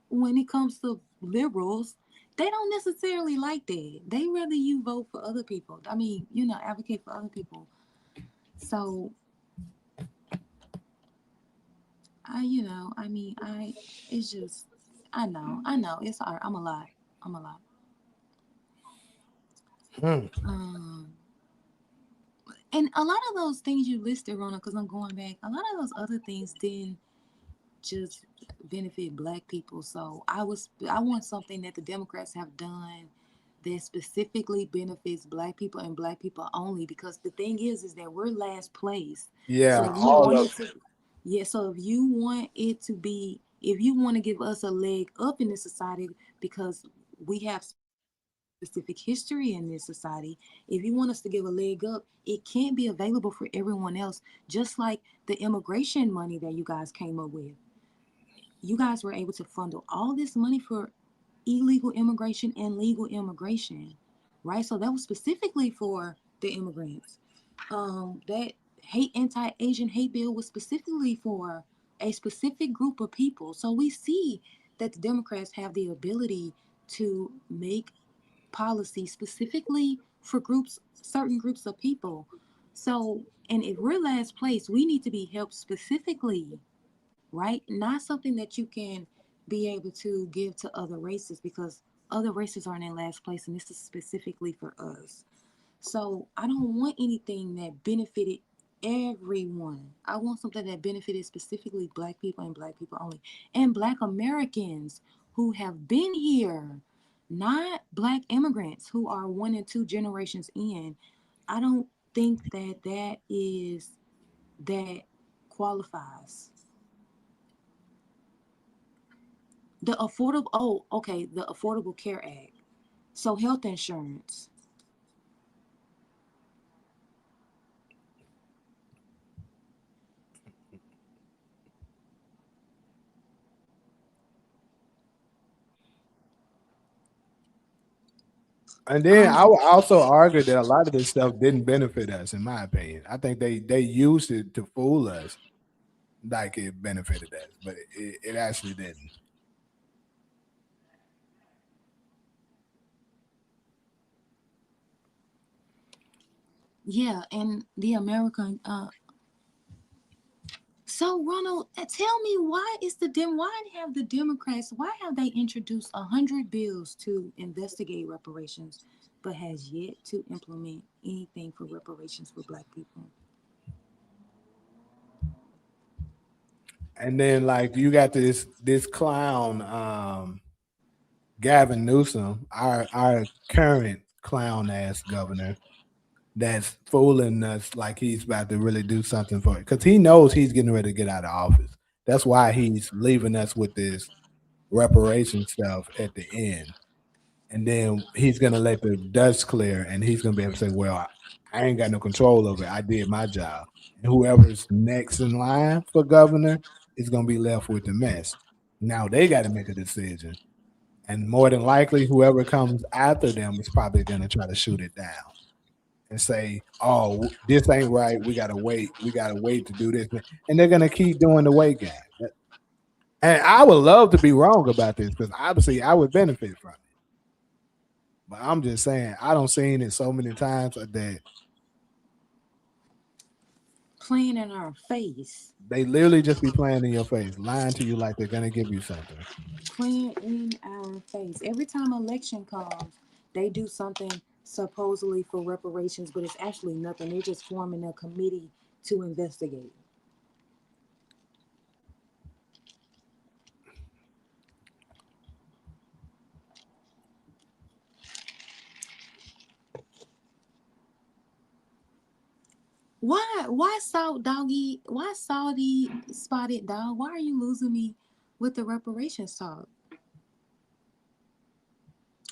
when it comes to liberals, they don't necessarily like that. They rather you vote for other people. I mean, advocate for other people. So it's just, I know, it's hard. I'm a lot. I'm a lot. Hmm. Um, and a lot of those things you listed, Rona, because I'm going back, a lot of those other things didn't just benefit black people. So I want something that the Democrats have done that specifically benefits black people and black people only, because the thing is that we're last place. So Yeah, if you all want of it to Yeah, so if you want to give us a leg up in this society, because we have specific history in this society, if you want us to give a leg up, it can't be available for everyone else. Just like the immigration money that you guys came up with, you guys were able to funnel all this money for illegal immigration and legal immigration, right? So that was specifically for the immigrants. That anti-Asian hate bill was specifically for a specific group of people. So we see that the Democrats have the ability to make policy specifically for certain groups of people. So, and if we're last place, we need to be helped specifically, right? Not something that you can be able to give to other races, because other races aren't in last place, and this is specifically for us. So I don't want anything that benefited everyone. I want something that benefited specifically black people and black people only, and black Americans who have been here, not black immigrants who are one and two generations in. I don't think that qualifies. The Affordable Care Act. So health insurance. And then I Um, would also argue that a lot of this stuff didn't benefit us, in my opinion. I think they used it to fool us like it benefited us, but it actually didn't. yeah, and the American. So Ronald, tell me, why have the Democrats, why have they introduced 100 bills to investigate reparations, but has yet to implement anything for reparations for Black people? And then like you got this clown, Gavin Newsom, our current clown ass governor, that's fooling us like he's about to really do something for it, because he knows he's getting ready to get out of office. That's why he's leaving us with this reparation stuff at the end, and then he's gonna let the dust clear, and he's gonna be able to say, "Well, I ain't got no control over it. I did my job." And whoever's next in line for governor is gonna be left with the mess. Now they got to make a decision, and more than likely, whoever comes after them is probably gonna try to shoot it down and say, "Oh, this ain't right. We gotta wait. We gotta wait to do this," and they're gonna keep doing the wait game. And I would love to be wrong about this because obviously I would benefit from it. But I'm just saying I don't seen it so many times that Playing in our face. they literally just be playing in your face, lying to you like they're gonna give you something. Playing in our face. Every time election comes, they do something supposedly for reparations, but it's actually nothing. They're just forming a committee to investigate. Why salt doggy? Why salty spotted dog? Why are you losing me with the reparations talk?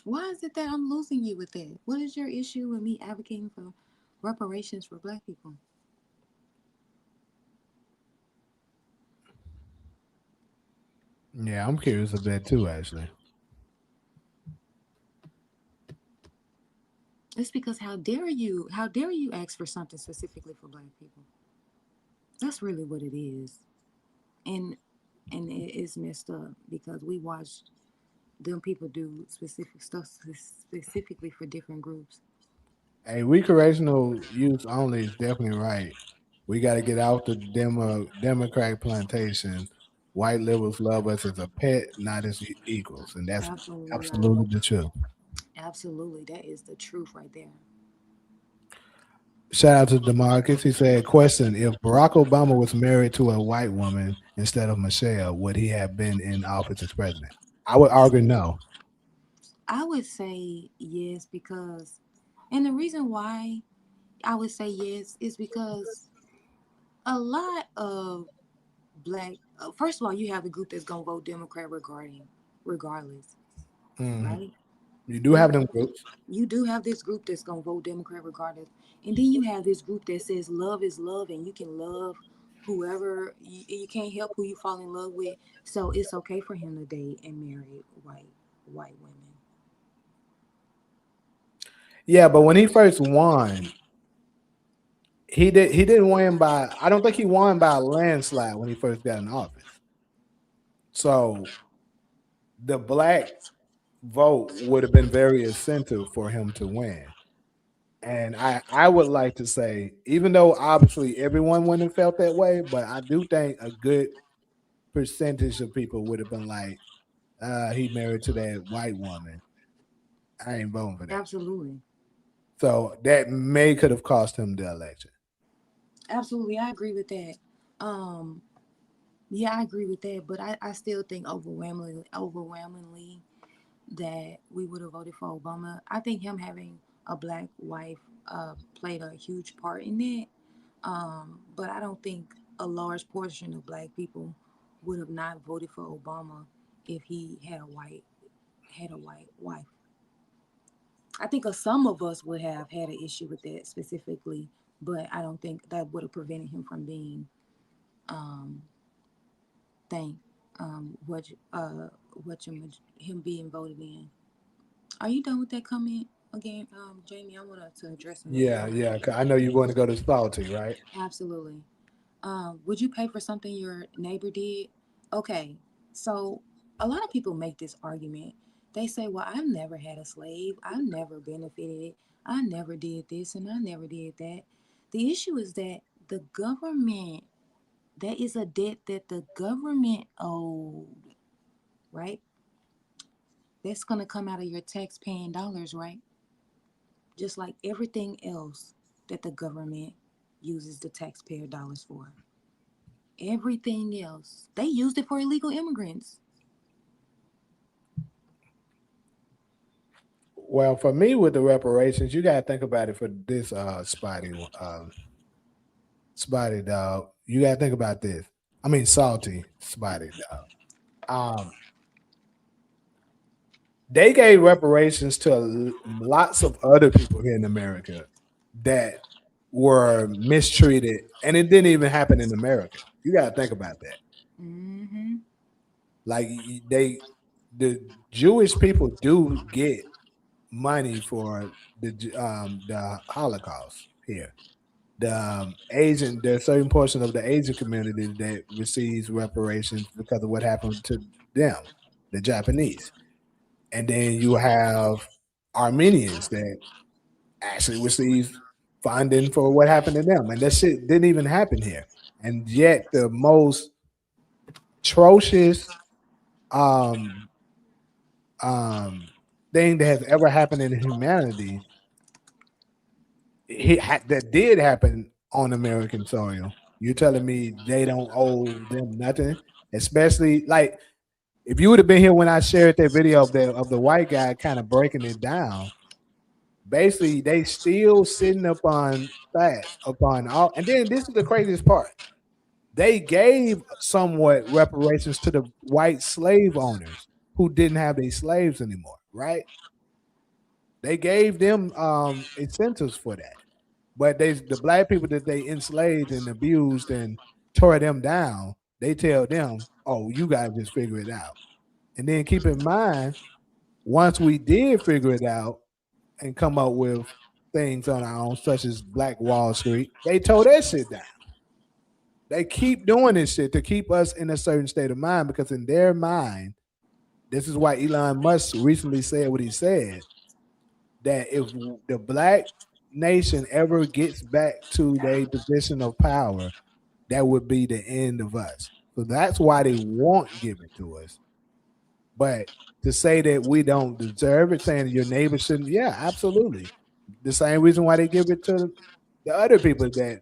Why is it that I'm losing you with that? What is your issue with me advocating for reparations for black people? Yeah, I'm curious of that too, actually. It's because how dare you? How dare you ask for something specifically for black people? That's really what it is. And and it is messed up because we watched them people do specific stuff specifically for different groups. Hey, recreational use only is definitely right. We got to get out the Democratic plantation. White liberals love us as a pet, not as equals, and that's Absolutely. absolutely the truth. Absolutely. That is the truth right there. Shout out to Demarcus. He said, "Question: If Barack Obama was married to a white woman instead of Michelle, would he have been in office as president?" I would argue no. I would say yes because, and the reason why I would say yes is because a lot of black, first of all, you have the group that's going to vote Democrat regardless, Hmm. right? You do Then have them groups. you do have this group that's going to vote Democrat regardless. And then you have this group that says love is love and you can love whoever, you can't help who you fall in love with. So it's okay for him to date and marry white women. Yeah, but when he first won, he didn't win by. I don't think he won by a landslide when he first got in office. So the black vote would have been very essential for him to win. And I would like to say, even though obviously everyone wouldn't have felt that way, but I do think a good percentage of people would have been like, he married to that white woman. I ain't voting for that. Absolutely. So that may could have cost him the election. Absolutely. I agree with that. Um, yeah, I agree with that, but I still think overwhelmingly that we would have voted for Obama. I think him having a black wife played a huge part in that. But I don't think a large portion of black people would have not voted for Obama if he had a white wife. I think some of us would have had an issue with that specifically, but I don't think that would have prevented him from being um, thank what you, him being voted in. Are you done with that comment again, Jamie? I wanted to address another Yeah, point. yeah. 'Cause I know you want to go to salty, right? Absolutely. Would you pay for something your neighbor did? Okay, so a lot of people make this argument. They say, "Well, I've never had a slave. I've never benefited. I never did this and I never did that." The issue is that the government, that is a debt that the government owed, right? That's going to come out of your tax paying dollars, right? Just like everything else that the government uses the taxpayer dollars for. Everything else. They used it for illegal immigrants. Well, for me with the reparations, you gotta think about it for this spotty dog. You gotta think about this. I mean salty spotty dog. Um they gave reparations to lots of other people here in America that were mistreated, and it didn't even happen in America. You got to think about that. Mm-hmm. Like the Jewish people do get money for the Holocaust here. the Asian, there's a certain portion of the Asian community that receives reparations because of what happened to them, the Japanese. And then you have Armenians that actually receive funding for what happened to them. And that shit didn't even happen here. And yet the most atrocious um um thing that has ever happened in humanity that did happen on American soil. You're telling me they don't owe them nothing, especially like if you would have been here when I shared that video of the white guy kind of breaking it down. Basically, they still sitting upon that upon all, and then this is the craziest part. They gave somewhat reparations to the white slave owners who didn't have their slaves anymore, right? They gave them incentives for that. But the black people that they enslaved and abused and tore them down, they tell them, "Oh, you guys just figure it out." And then keep in mind, once we did figure it out and come up with things on our own, such as Black Wall Street, they tore that shit down. They keep doing this shit to keep us in a certain state of mind because in their mind, this is why Elon Musk recently said what he said, that if the black nation ever gets back to their position of power, that would be the end of us. So that's why they won't give it to us. But to say that we don't deserve it, saying your neighbor shouldn't, yeah, absolutely. The same reason why they give it to the other people that.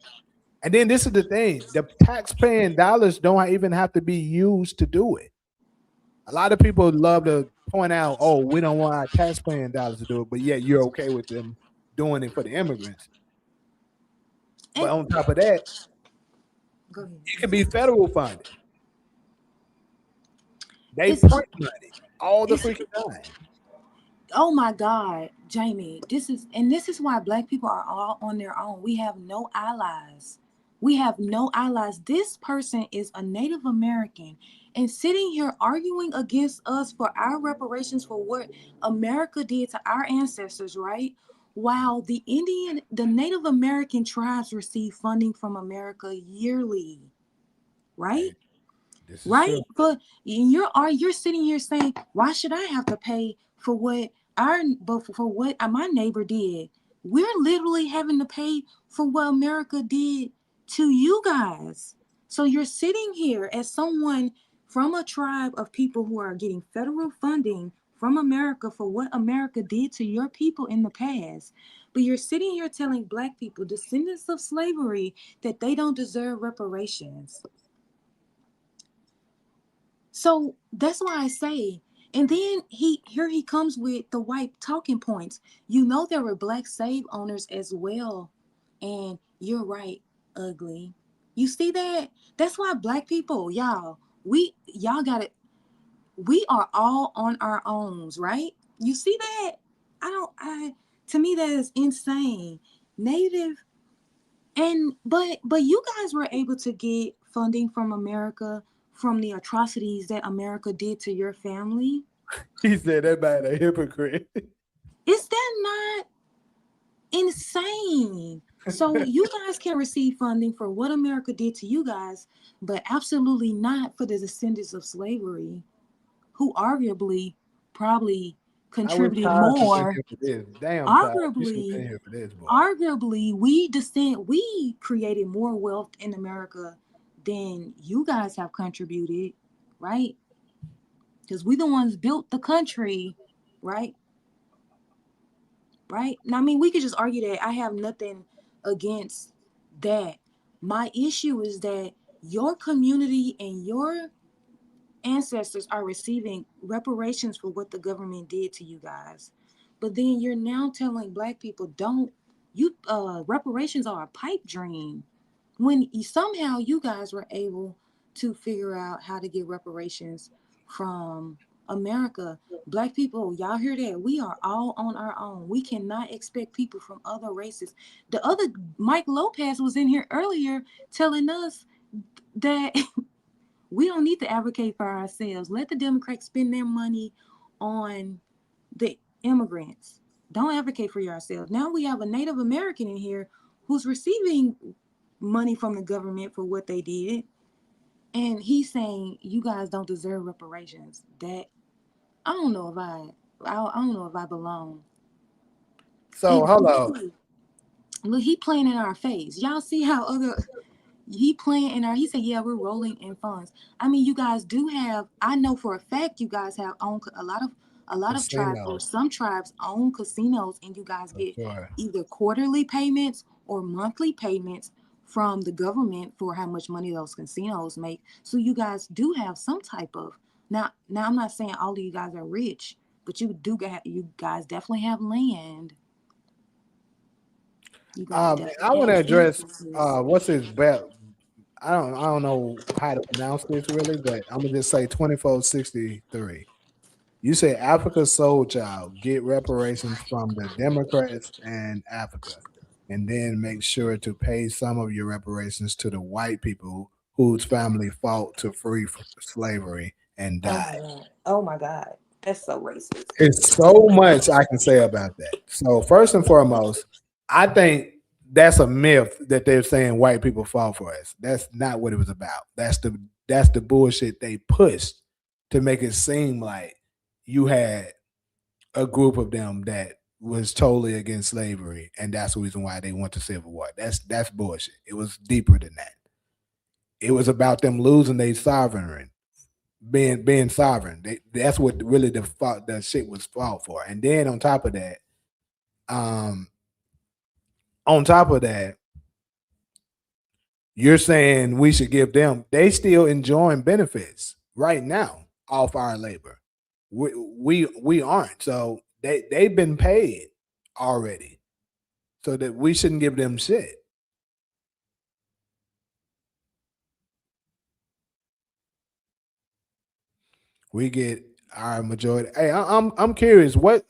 And then this is the thing: the tax-paying dollars don't even have to be used to do it. A lot of people love to point out, "Oh, we don't want our tax-paying dollars to do it," but yet you're okay with them doing it for the immigrants. But And on top of that, go ahead. it can be federal funding. They It's print money all the it's freaking time. oh my God, Jamie, this is why black people are all on their own. We have no allies. We have no allies. This person is a Native American and sitting here arguing against us for our reparations for what America did to our ancestors, right? While the Native American tribes receive funding from America yearly, right? Hey, this is Right? true. But you're sitting here saying, why should I have to pay for what for what my neighbor did? We're literally having to pay for what America did to you guys. So you're sitting here as someone from a tribe of people who are getting federal funding from America for what America did to your people in the past. But you're sitting here telling black people, descendants of slavery, that they don't deserve reparations. So that's why I say, and then he comes with the white talking points. You know there were black slave owners as well, and you're right, ugly. You see that? That's why black people, y'all got it. We are all on our owns, right? You see that? I don't. I To me that is insane. Native but you guys were able to get funding from America from the atrocities that America did to your family. He said that man a hypocrite. Is that not insane? So you guys can receive funding for what America did to you guys, but absolutely not for the descendants of slavery, who arguably probably I wish contributed Taj was in more. here for this. Damn, Taj, you should have Arguably, been here for this, boy. we created more wealth in America than you guys have contributed, right? Because we the ones built the country, right? Right now, I mean, we could just argue that. I have nothing against that. My issue is that your community and your ancestors are receiving reparations for what the government did to you guys, but then you're now telling black people, don't you reparations are a pipe dream, when somehow you guys were able to figure out how to get reparations from America. Black people, y'all hear that? We are all on our own. We cannot expect people from other races. The other Mike Lopez was in here earlier telling us that we don't need to advocate for ourselves. Let the Democrats spend their money on the immigrants. Don't advocate for yourself. Now we have a Native American in here who's receiving money from the government for what they did, and he's saying you guys don't deserve reparations. That I don't know if I don't know if I belong. So And hold on. look, he playing in our face. Y'all see how other he playing in our, he said, yeah, we're rolling in funds. I mean, you guys do have, I know for a fact you guys have own a lot of tribes, or Casinos, some tribes own casinos, and you guys for get sure. either quarterly payments or monthly payments from the government for how much money those casinos make. So you guys do have some type of, now I'm not saying all of you guys are rich, but you guys definitely have land. You guys I definitely want to have address businesses. what's his bet. I don't know how to pronounce this really, but I'm gonna just say 2463. You say Africa's soul child get reparations from the Democrats and Africa, and then make sure to pay some of your reparations to the white people whose family fought to free from slavery and Oh died. my God. Oh my God. That's so racist. It's so much I can say about that. So first and foremost, I think that's a myth that they're saying white people fought for us. That's not what it was about. That's the bullshit they pushed to make it seem like you had a group of them that was totally against slavery, and that's the reason why they went to civil war. That's bullshit. It was deeper than that. It was about them losing their sovereign, being sovereign. That's what really the shit was fought for. And then um, on top of that, you're saying we should give them. They still enjoying benefits right now off our labor. We aren't. So they've been paid already. So that we shouldn't give them shit. We get our majority. Hey, I'm curious. What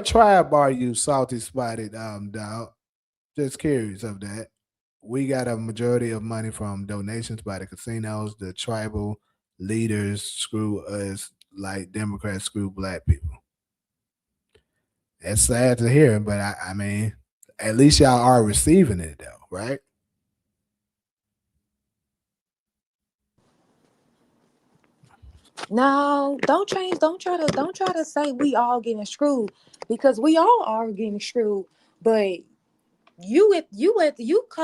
tribe are you, salty spotted dog? Just curious of that. We got a majority of money from donations by the casinos. The tribal leaders screw us like Democrats screw black people. That's sad to hear, but I mean, at least y'all are receiving it though, right? No, don't change. Don't try to say we all getting screwed, because we all are getting screwed. But you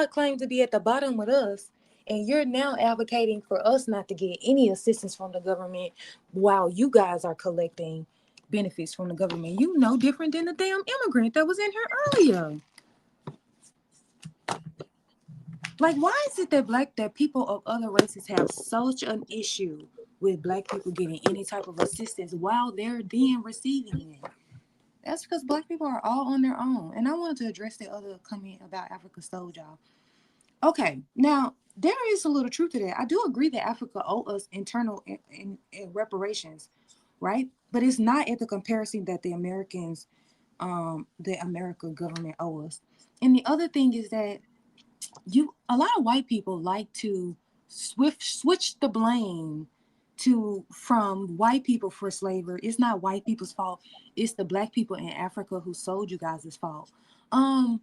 claim to be at the bottom with us, and you're now advocating for us not to get any assistance from the government, while you guys are collecting benefits from the government. You no different than the damn immigrant that was in here earlier. Like, why is it that people of other races have such an issue with black people getting any type of assistance while they're then receiving it? That's because black people are all on their own. And I wanted to address the other comment about Africa stole y'all. Okay, now there is a little truth to that. I do agree that Africa owe us internal in reparations, right? But it's not at the comparison that the American government owe us. And the other thing is that a lot of white people like to switch the blame to from white people for slavery. It's not white people's fault. It's the black people in Africa who sold you guys' fault. Um,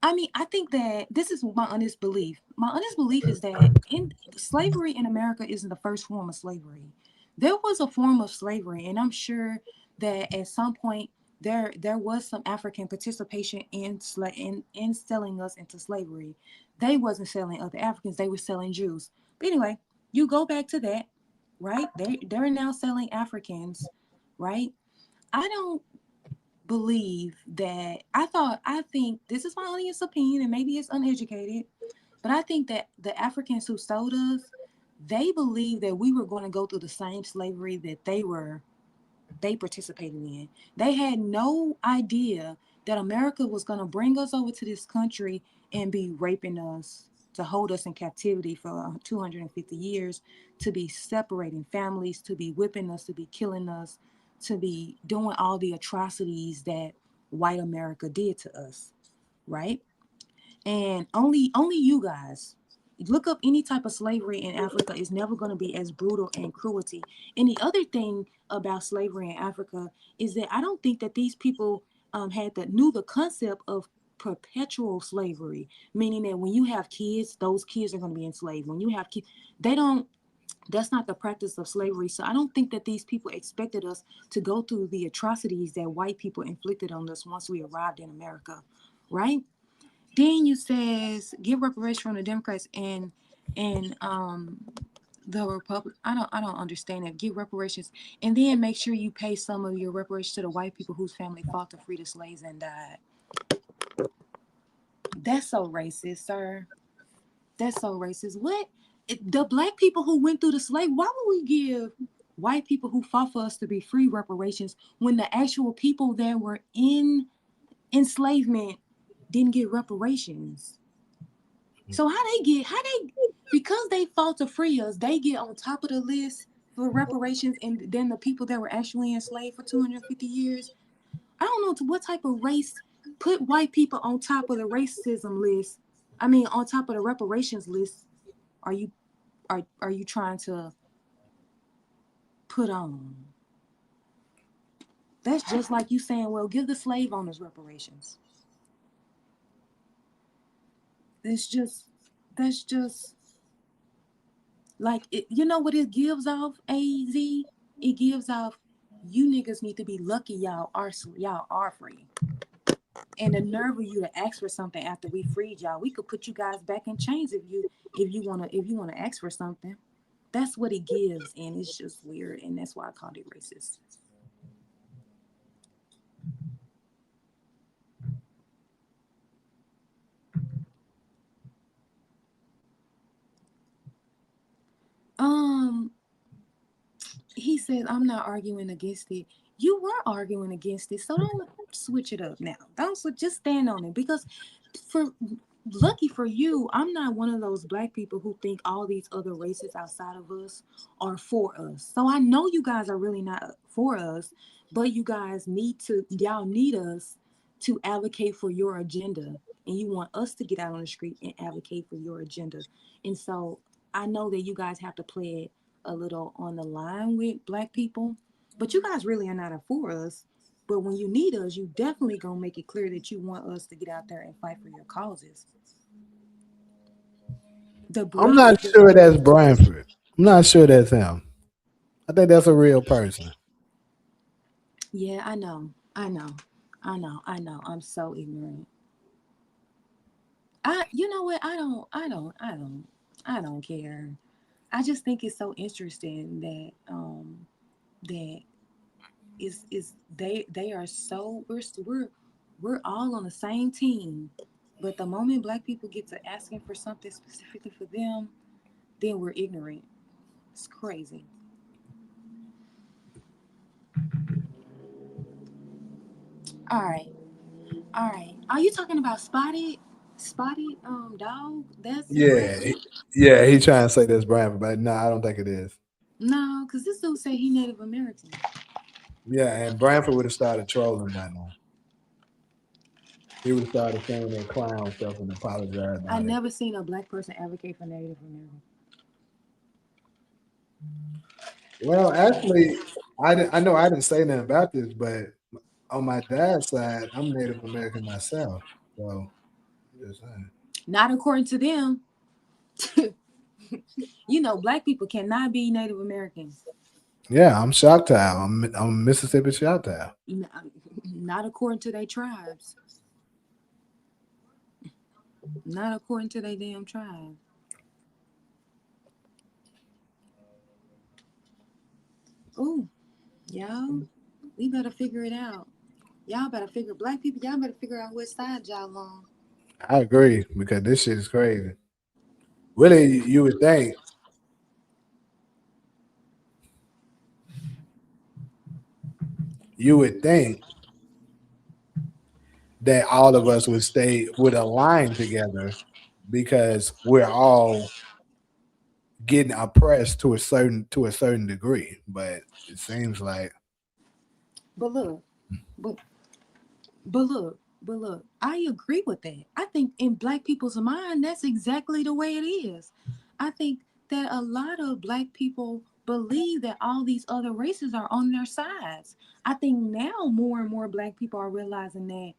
I mean, I think that this is my honest belief. My honest belief is that in slavery in America isn't the first form of slavery. There was a form of slavery, and I'm sure that at some point there was some African participation in selling us into slavery. They wasn't selling other Africans; they were selling Jews. But anyway, you go back to that, right? They're now selling Africans, right? I don't believe that I think this is my honest opinion, and maybe it's uneducated, but I think that the Africans who sold us, they believed that we were going to go through the same slavery that they participated in. They had no idea that America was going to bring us over to this country and be raping us, to hold us in captivity for 250 years, to be separating families, to be whipping us, to be killing us, to be doing all the atrocities that white America did to us, right? And only you guys look up any type of slavery in Africa is never going to be as brutal and cruelty. And the other thing about slavery in Africa is that I don't think that these people had the knew the concept of perpetual slavery, meaning that when you have kids, those kids are going to be enslaved. When you have kids, they don't. That's not the practice of slavery. So I don't think that these people expected us to go through the atrocities that white people inflicted on us once we arrived in America, right? Then you says give reparations from the Democrats and the Republic. I don't understand that. Give reparations and then make sure you pay some of your reparations to the white people whose family fought to free the slaves and died. That's so racist, sir. That's so racist. What? The black people who went through the slave, why would we give white people who fought for us to be free reparations when the actual people that were in enslavement didn't get reparations? So because they fought to free us, they get on top of the list for reparations, and then the people that were actually enslaved for 250 years. I don't know to what type of race put white people on top of the racism list. I mean, on top of the reparations list. Are you are you trying to put on? That's just like you saying, well, give the slave owners reparations. That's just like it, you know what it gives off, AZ? It gives off you niggas need to be lucky y'all are free. And the nerve of you to ask for something after we freed y'all. We could put you guys back in chains if you wanna ask for something. That's what it gives, and it's just weird, and that's why I called it racist. Um, he says I'm not arguing against it. You were arguing against it, so don't switch it up now. Don't just stand on it because for lucky for you, I'm not one of those black people who think all these other races outside of us are for us. So I know you guys are really not for us, but y'all need us to advocate for your agenda. And you want us to get out on the street and advocate for your agenda. And so I know that you guys have to play it a little on the line with black people, but you guys really are not for us. But when you need us, you definitely gonna make it clear that you want us to get out there and fight for your causes. The I'm brother, not sure that's Branford. I'm not sure that's him. I think that's a real person. yeah, I know. I'm so ignorant. You know what? I don't care. I just think it's so interesting that is they are so we're all on the same team, but the moment black people get to asking for something specifically for them, then we're ignorant. It's crazy. All right, all right. Are you talking about Spotted dog? That's Yeah, Branford? yeah, he trying to say that's Branford, but no, I don't think it is. No, because this dude said he Native American. Yeah, and Branford would have started trolling by now. He would have started saying that clown stuff and apologize I about it. never seen a black person advocate for Native American. Well, actually, I know I didn't say nothing about this, but on my dad's side, I'm Native American myself. So, I'm just saying. Not according to them. Black people cannot be Native Americans. Yeah, I'm Choctaw. I'm Mississippi Choctaw. N- Not according to their tribes. Not according to their damn tribe. Ooh, y'all, we better figure it out. Y'all better figure black people. Y'all better figure out which side y'all on. I agree because this shit is crazy. Really, you would think that all of us would align together because we're all getting oppressed to a certain degree. But it seems like But look, but but look. I agree with that. I think in black people's mind, that's exactly the way it is. I think that a lot of black people believe that all these other races are on their sides. I think now more and more black people are realizing that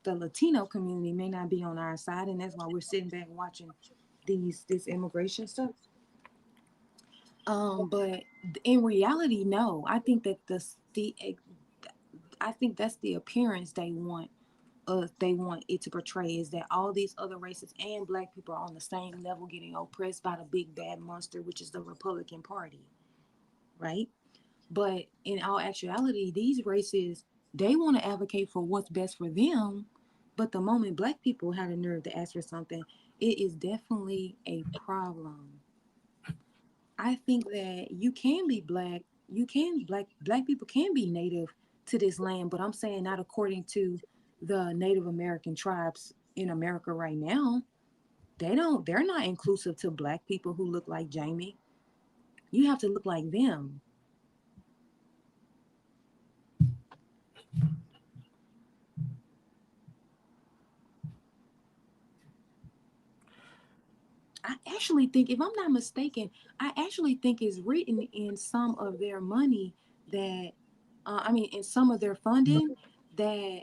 the Latino community may not be on our side, and that's why we're sitting back watching this immigration stuff. But in reality, no. I think that I think that's the appearance they want it to portray, is that all these other races and black people are on the same level getting oppressed by the big bad monster, which is the Republican Party, right? But in all actuality, these races, they want to advocate for what's best for them. But the moment black people have the nerve to ask for something, it is definitely a problem. I think that you can be black, black people can be native to this land, but I'm saying not according to the Native American tribes in America right now. They're not inclusive to black people who look like Jamie. You have to look like them. I actually think, if I'm not mistaken, I actually think it's written in some of their money that, in some of their funding, that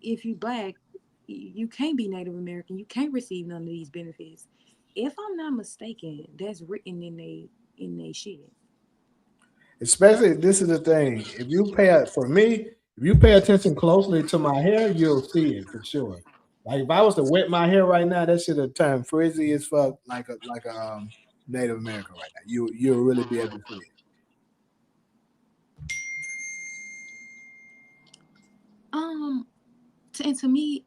if you black, you can't be Native American. You can't receive none of these benefits. If I'm not mistaken, that's written in they shit. Especially, this is the thing. If you for me, if you pay attention closely to my hair, you'll see it for sure. Like if I was to wet my hair right now, that should have turned frizzy as fuck, like a Native American right now. You'll really be able to see it. Um, and to me,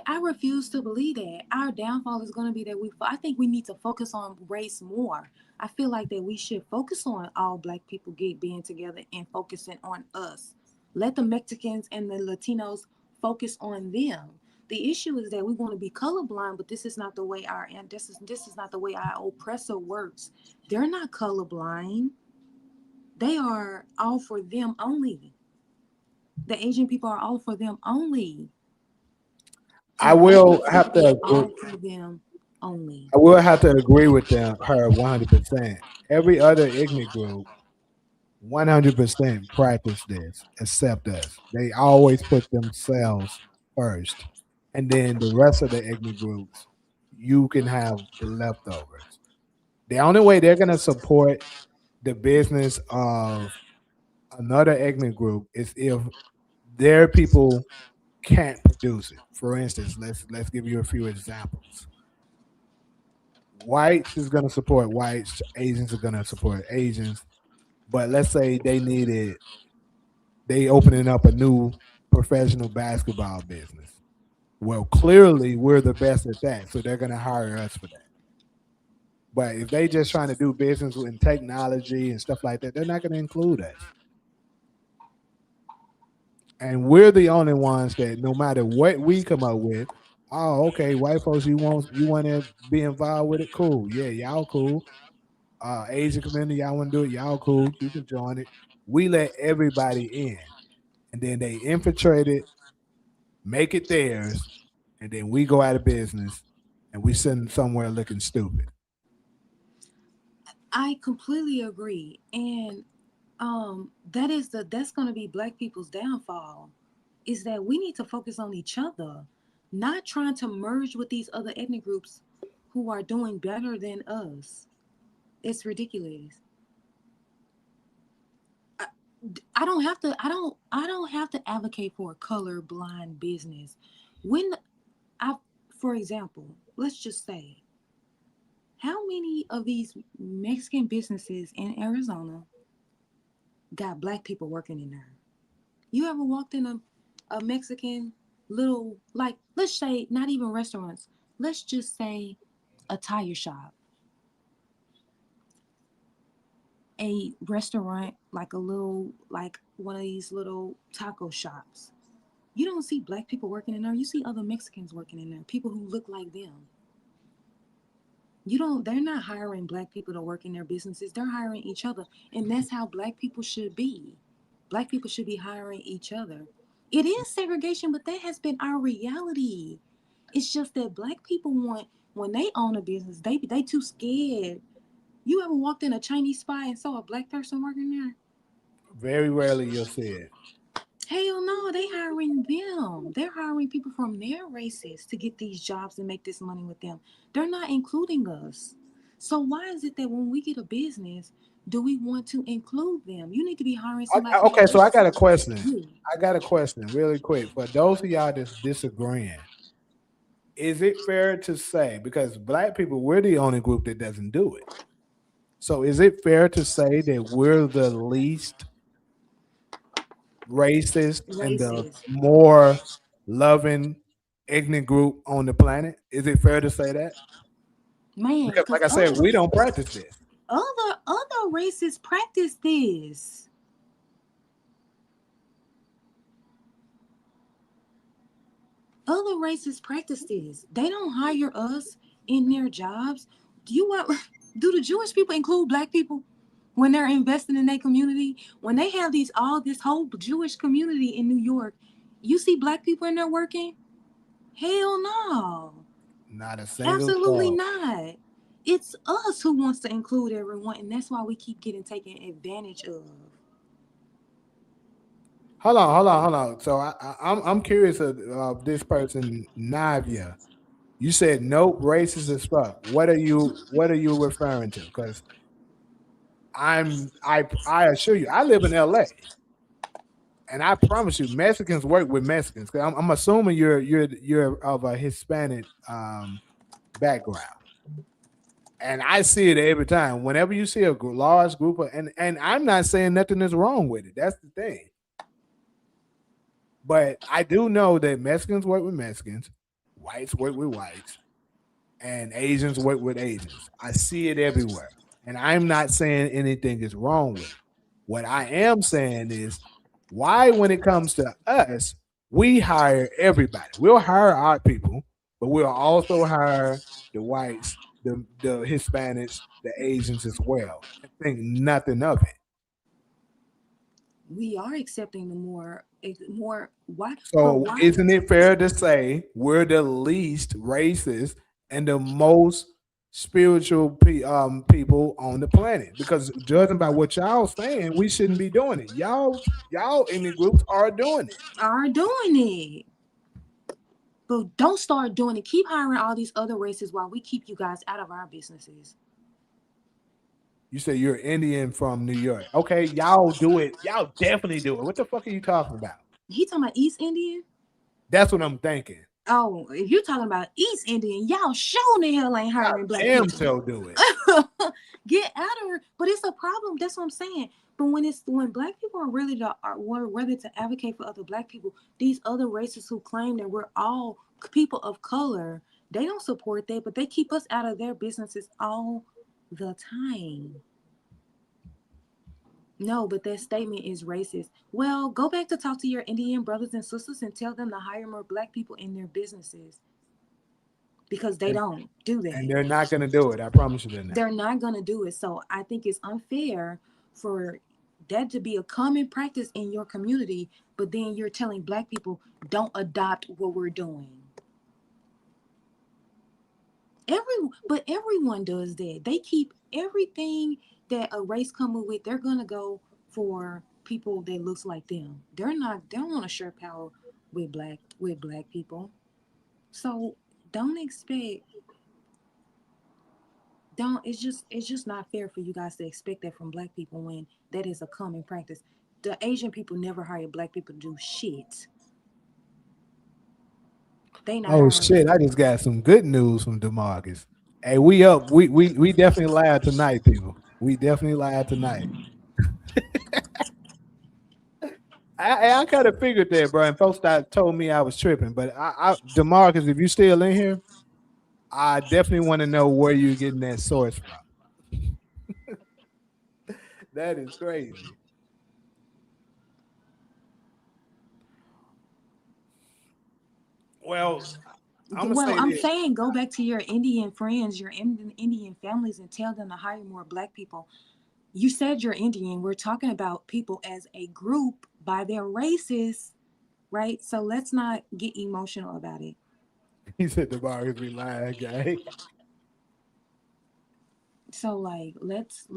I refuse to believe that our downfall is going to be that I think we need to focus on race more. I feel like that we should focus on all black people being together and focusing on us. Let the Mexicans and the Latinos focus on them. The issue is that we want to be colorblind, but this is not the way this is not the way our oppressor works. They're not colorblind. They are all for them only. The Asian people are all for them only. I And black will people have should be to all for them only. I will have to agree with her 100%. Every other ignorant group 100% practice this except us. They always put themselves first. And then the rest of the ignorant groups, you can have the leftovers. The only way they're going to support the business of another ignorant group is if their people can't produce it. For instance, let's give you a few examples. Whites is going to support whites, Asians are going to support Asians, but let's say they opening up a new professional basketball business. Well, clearly we're the best at that, so they're gonna hire us for that. But if they just trying to do business in technology and stuff like that, they're not gonna include us. And we're the only ones that no matter what we come up with, oh, okay, white folks, you want to be involved with it? Cool. Yeah, y'all cool. Asian community, y'all want to do it? Y'all cool. You can join it. We let everybody in. And then they infiltrate it, make it theirs, and then we go out of business and we sitting somewhere looking stupid. I completely agree. And that's going to be black people's downfall, is that we need to focus on each other, not trying to merge with these other ethnic groups who are doing better than us. It's ridiculous. I, I don't have to advocate for a colorblind business. When I For example, let's just say, how many of these Mexican businesses in Arizona got black people working in there? You ever walked in a Mexican little, like, let's say, not even restaurants, let's just say a tire shop, a restaurant, like a little, like one of these little taco shops. You don't see black people working in there. You see other Mexicans working in there, people who look like them. They're not hiring black people to work in their businesses. They're hiring each other. And that's how black people should be. Black people should be hiring each other. It is segregation, but that has been our reality. It's just that black people want, when they own a business, they too scared. You ever walked in a Chinese spot and saw a black person working there? Very rarely you'll see it. Hell no, they hiring them. They're hiring people from their races to get these jobs and make this money with them. They're not including us. So why is it that when we get a business, do we want to include them? You need to be hiring somebody from your Okay, so I race. got a question. You. I got a question really quick. For those of y'all that's disagreeing, is it fair to say, because black people, we're the only group that doesn't do it. So is it fair to say that we're the least racist and the Racist. more loving, ignorant group on the planet? Is it fair to say that? Man, Because, because like I said, we don't practice this. other races practice this. Other races practice this. They don't hire us in their jobs. Do you want do the Jewish people include black people when they're investing in their community? When they have this whole Jewish community in New York, you see black people in there working? Hell no. Not a single Absolutely soul. not. It's us who wants to include everyone, and that's why we keep getting taken advantage of. Hold on. So I'm curious of this person, Navia. You said nope, racist as fuck. What are you referring to? Because I assure you, I live in LA, and I promise you, Mexicans work with Mexicans. 'Cause I'm assuming you're of a Hispanic background, and I see it every time. Whenever you see a large group of, and I'm not saying nothing is wrong with it. That's the thing. But I do know that Mexicans work with Mexicans, whites work with whites, and Asians work with Asians. I see it everywhere. And I'm not saying anything is wrong with it. What I am saying is why, when it comes to us, we hire everybody. We'll hire our people, but we'll also hire the whites, the Hispanics, the Asians as well. And think nothing of it. We are accepting the more why, but So why? isn't it fair to say we're the least racist and the most spiritual people on the planet? Because judging by what y'all saying, we shouldn't be doing it. Y'all in the groups are doing it. Are doing it. But don't start doing it. Keep hiring all these other races while we keep you guys out of our businesses. You say you're Indian from New York. Okay, y'all do it. Y'all definitely do it. What the fuck are you talking about? He talking about East Indian? That's what I'm thinking. Oh, if you're talking about East Indian, y'all sure the hell ain't Y'all hiring black damn people. so do it. Get out of her. But it's a problem. That's what I'm saying. But when black people are ready to advocate for other black people, these other races who claim that we're all people of color, they don't support that, but they keep us out of their businesses all the time. No, but that statement is racist. Well, go back to talk to your Indian brothers and sisters and tell them to hire more black people in their businesses because they And, don't do and that. they're not gonna do it. I promise you they're not. They're not going to do it. So I think it's unfair for that to be a common practice in your community, but then you're telling black people don't adopt what we're doing. But everyone does that. They keep everything that a race coming with. They're gonna go for people that looks like them. They don't want to share power with black people. So don't expect don't it's just not fair for you guys to expect that from black people when that is a common practice. The Asian people never hire black people to do shit. They not Oh hiring shit! black I people. just got some good news from Demarcus. Hey, we up. We definitely live tonight, people. We definitely live tonight. I kind of figured that, bro. And folks that told me I was tripping, but Demarcus, if you still in here, I definitely want to know where you're getting that source from. That is crazy. Well, I'm gonna Well, say I'm this. saying go back to your Indian friends, your Indian families, and tell them to hire more black people. You said you're Indian. We're talking about people as a group by their races, right? So let's not get emotional about it. He said Demarcus be lying, guy. So like let's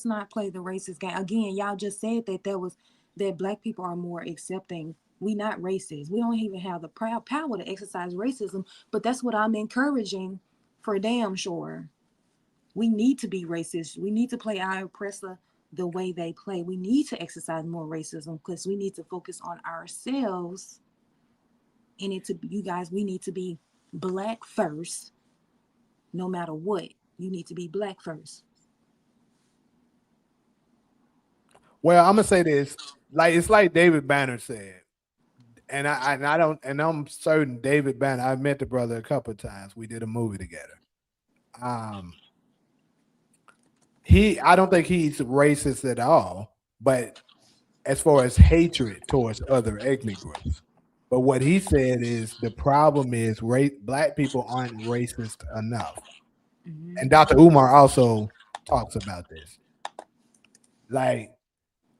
not play the racist game. Again, y'all just said that that black people are more accepting. We not racist. We don't even have the proud power to exercise racism, but that's what I'm encouraging for damn sure. We need to be racist. We need to play our oppressor the way they play. We need to exercise more racism because we need to focus on ourselves. And it to you guys, we need to be black first, no matter what. You need to be black first. Well, I'm gonna say this. Like it's like David Banner said. And I don't and I'm certain David Banner. I met the brother a couple of times. We did a movie together. Um I don't think he's racist at all, but as far as hatred towards other ethnic groups. But what he said is the problem is black people aren't racist enough. And Mm-hmm. Dr. Umar also talks about this. Like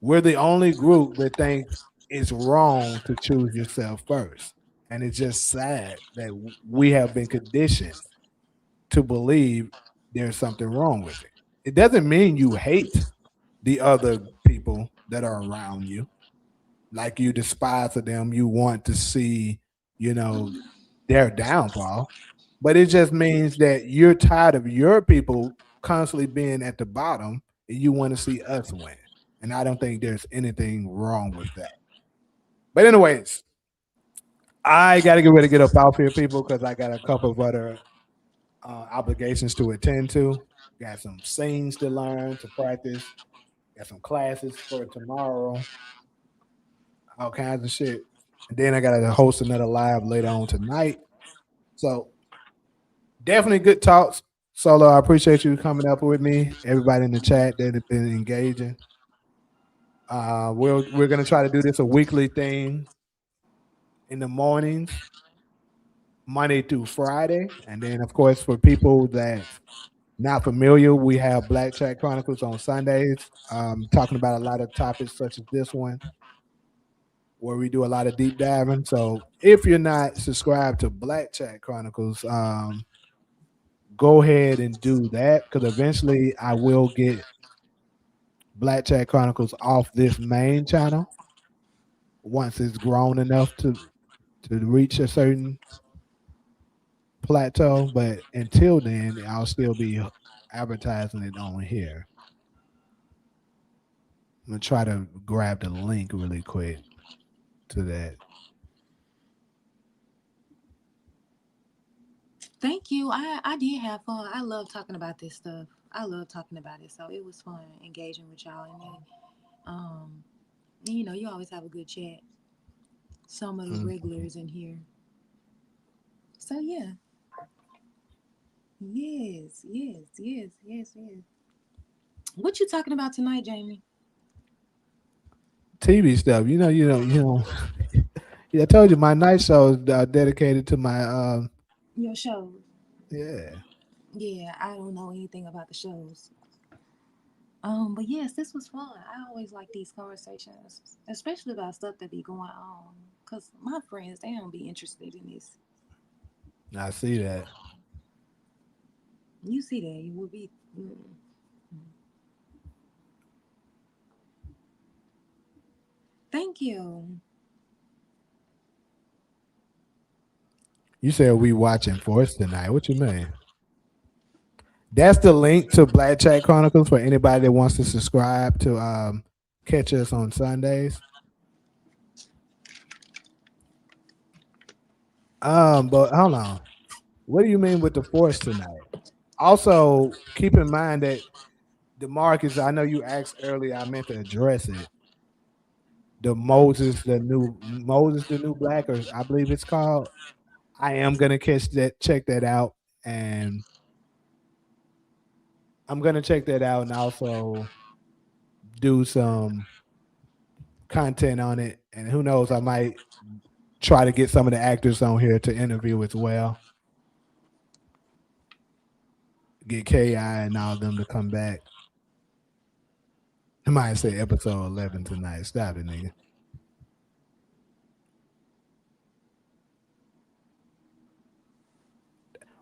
we're the only group that thinks it's wrong to choose yourself first. And it's just sad that we have been conditioned to believe there's something wrong with it. It doesn't mean you hate the other people that are around you, like you despise of them, you want to see, you know, their downfall. But it just means that you're tired of your people constantly being at the bottom and you want to see us win. And I don't think there's anything wrong with that. But anyways, I got to get ready to get up out here, people, because I got a couple of other obligations to attend to. Got some scenes to learn, to practice. Got some classes for tomorrow. All kinds of shit. And then I got to host another live later on tonight. So definitely good talks. Solo, I appreciate you coming up with me. Everybody in the chat that have been engaging. We're gonna try to do this a weekly thing in the mornings, Monday through Friday, and then of course for people that's not familiar, we have Black Chat Chronicles on Sundays, talking about a lot of topics such as this one, where we do a lot of deep diving. So if you're not subscribed to Black Chat Chronicles, go ahead and do that because eventually I will get Black Chat Chronicles off this main channel once it's grown enough to reach a certain plateau. But until then, I'll still be advertising it on here. I'm gonna try to grab the link really quick to that. Thank you. I did have fun. I love talking about this stuff. I love talking about it. So it was fun engaging with y'all and me. And, you always have a good chat. Some of the Mm. regulars in here. So yeah. Yes, yes, yes, yes, yes. What you talking about tonight, Jamie? TV stuff, Yeah, I told you my night show is dedicated to my. Your shows. Yeah. Yeah, I don't know anything about the shows. But yes, this was fun. I always like these conversations, especially about stuff that be going on. Cause my friends, they don't be interested in this. I see that. You see that? You will be. Mm. Thank you. You said we watching Force tonight. What you mean? That's the link to Black Chat Chronicles for anybody that wants to subscribe to catch us on Sundays. But hold on. What do you mean with the Force tonight? Also, keep in mind that the Marcus, I know you asked earlier, I meant to address it. Moses, the new black, or I believe it's called. I am gonna check that out, and I'm gonna check that out, and also do some content on it. And who knows, I might try to get some of the actors on here to interview as well. Get Ki and all of them to come back. I might say episode 11 tonight. Stop it, nigga.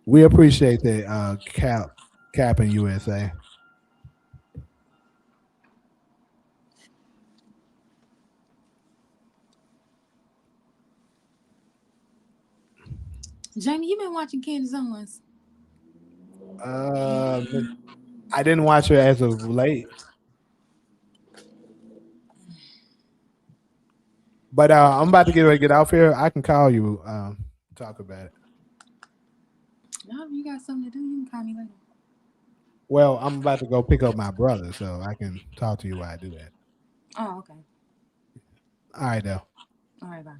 We appreciate that, Cap. Capping USA. Jamie, you been watching Candace Owens? I didn't watch her as of late. But I'm about to get off here. I can call you, talk about it. No, you got something to do. You can call me later. Well, I'm about to go pick up my brother, so I can talk to you while I do that. Oh, okay. All right, though. All right, bye.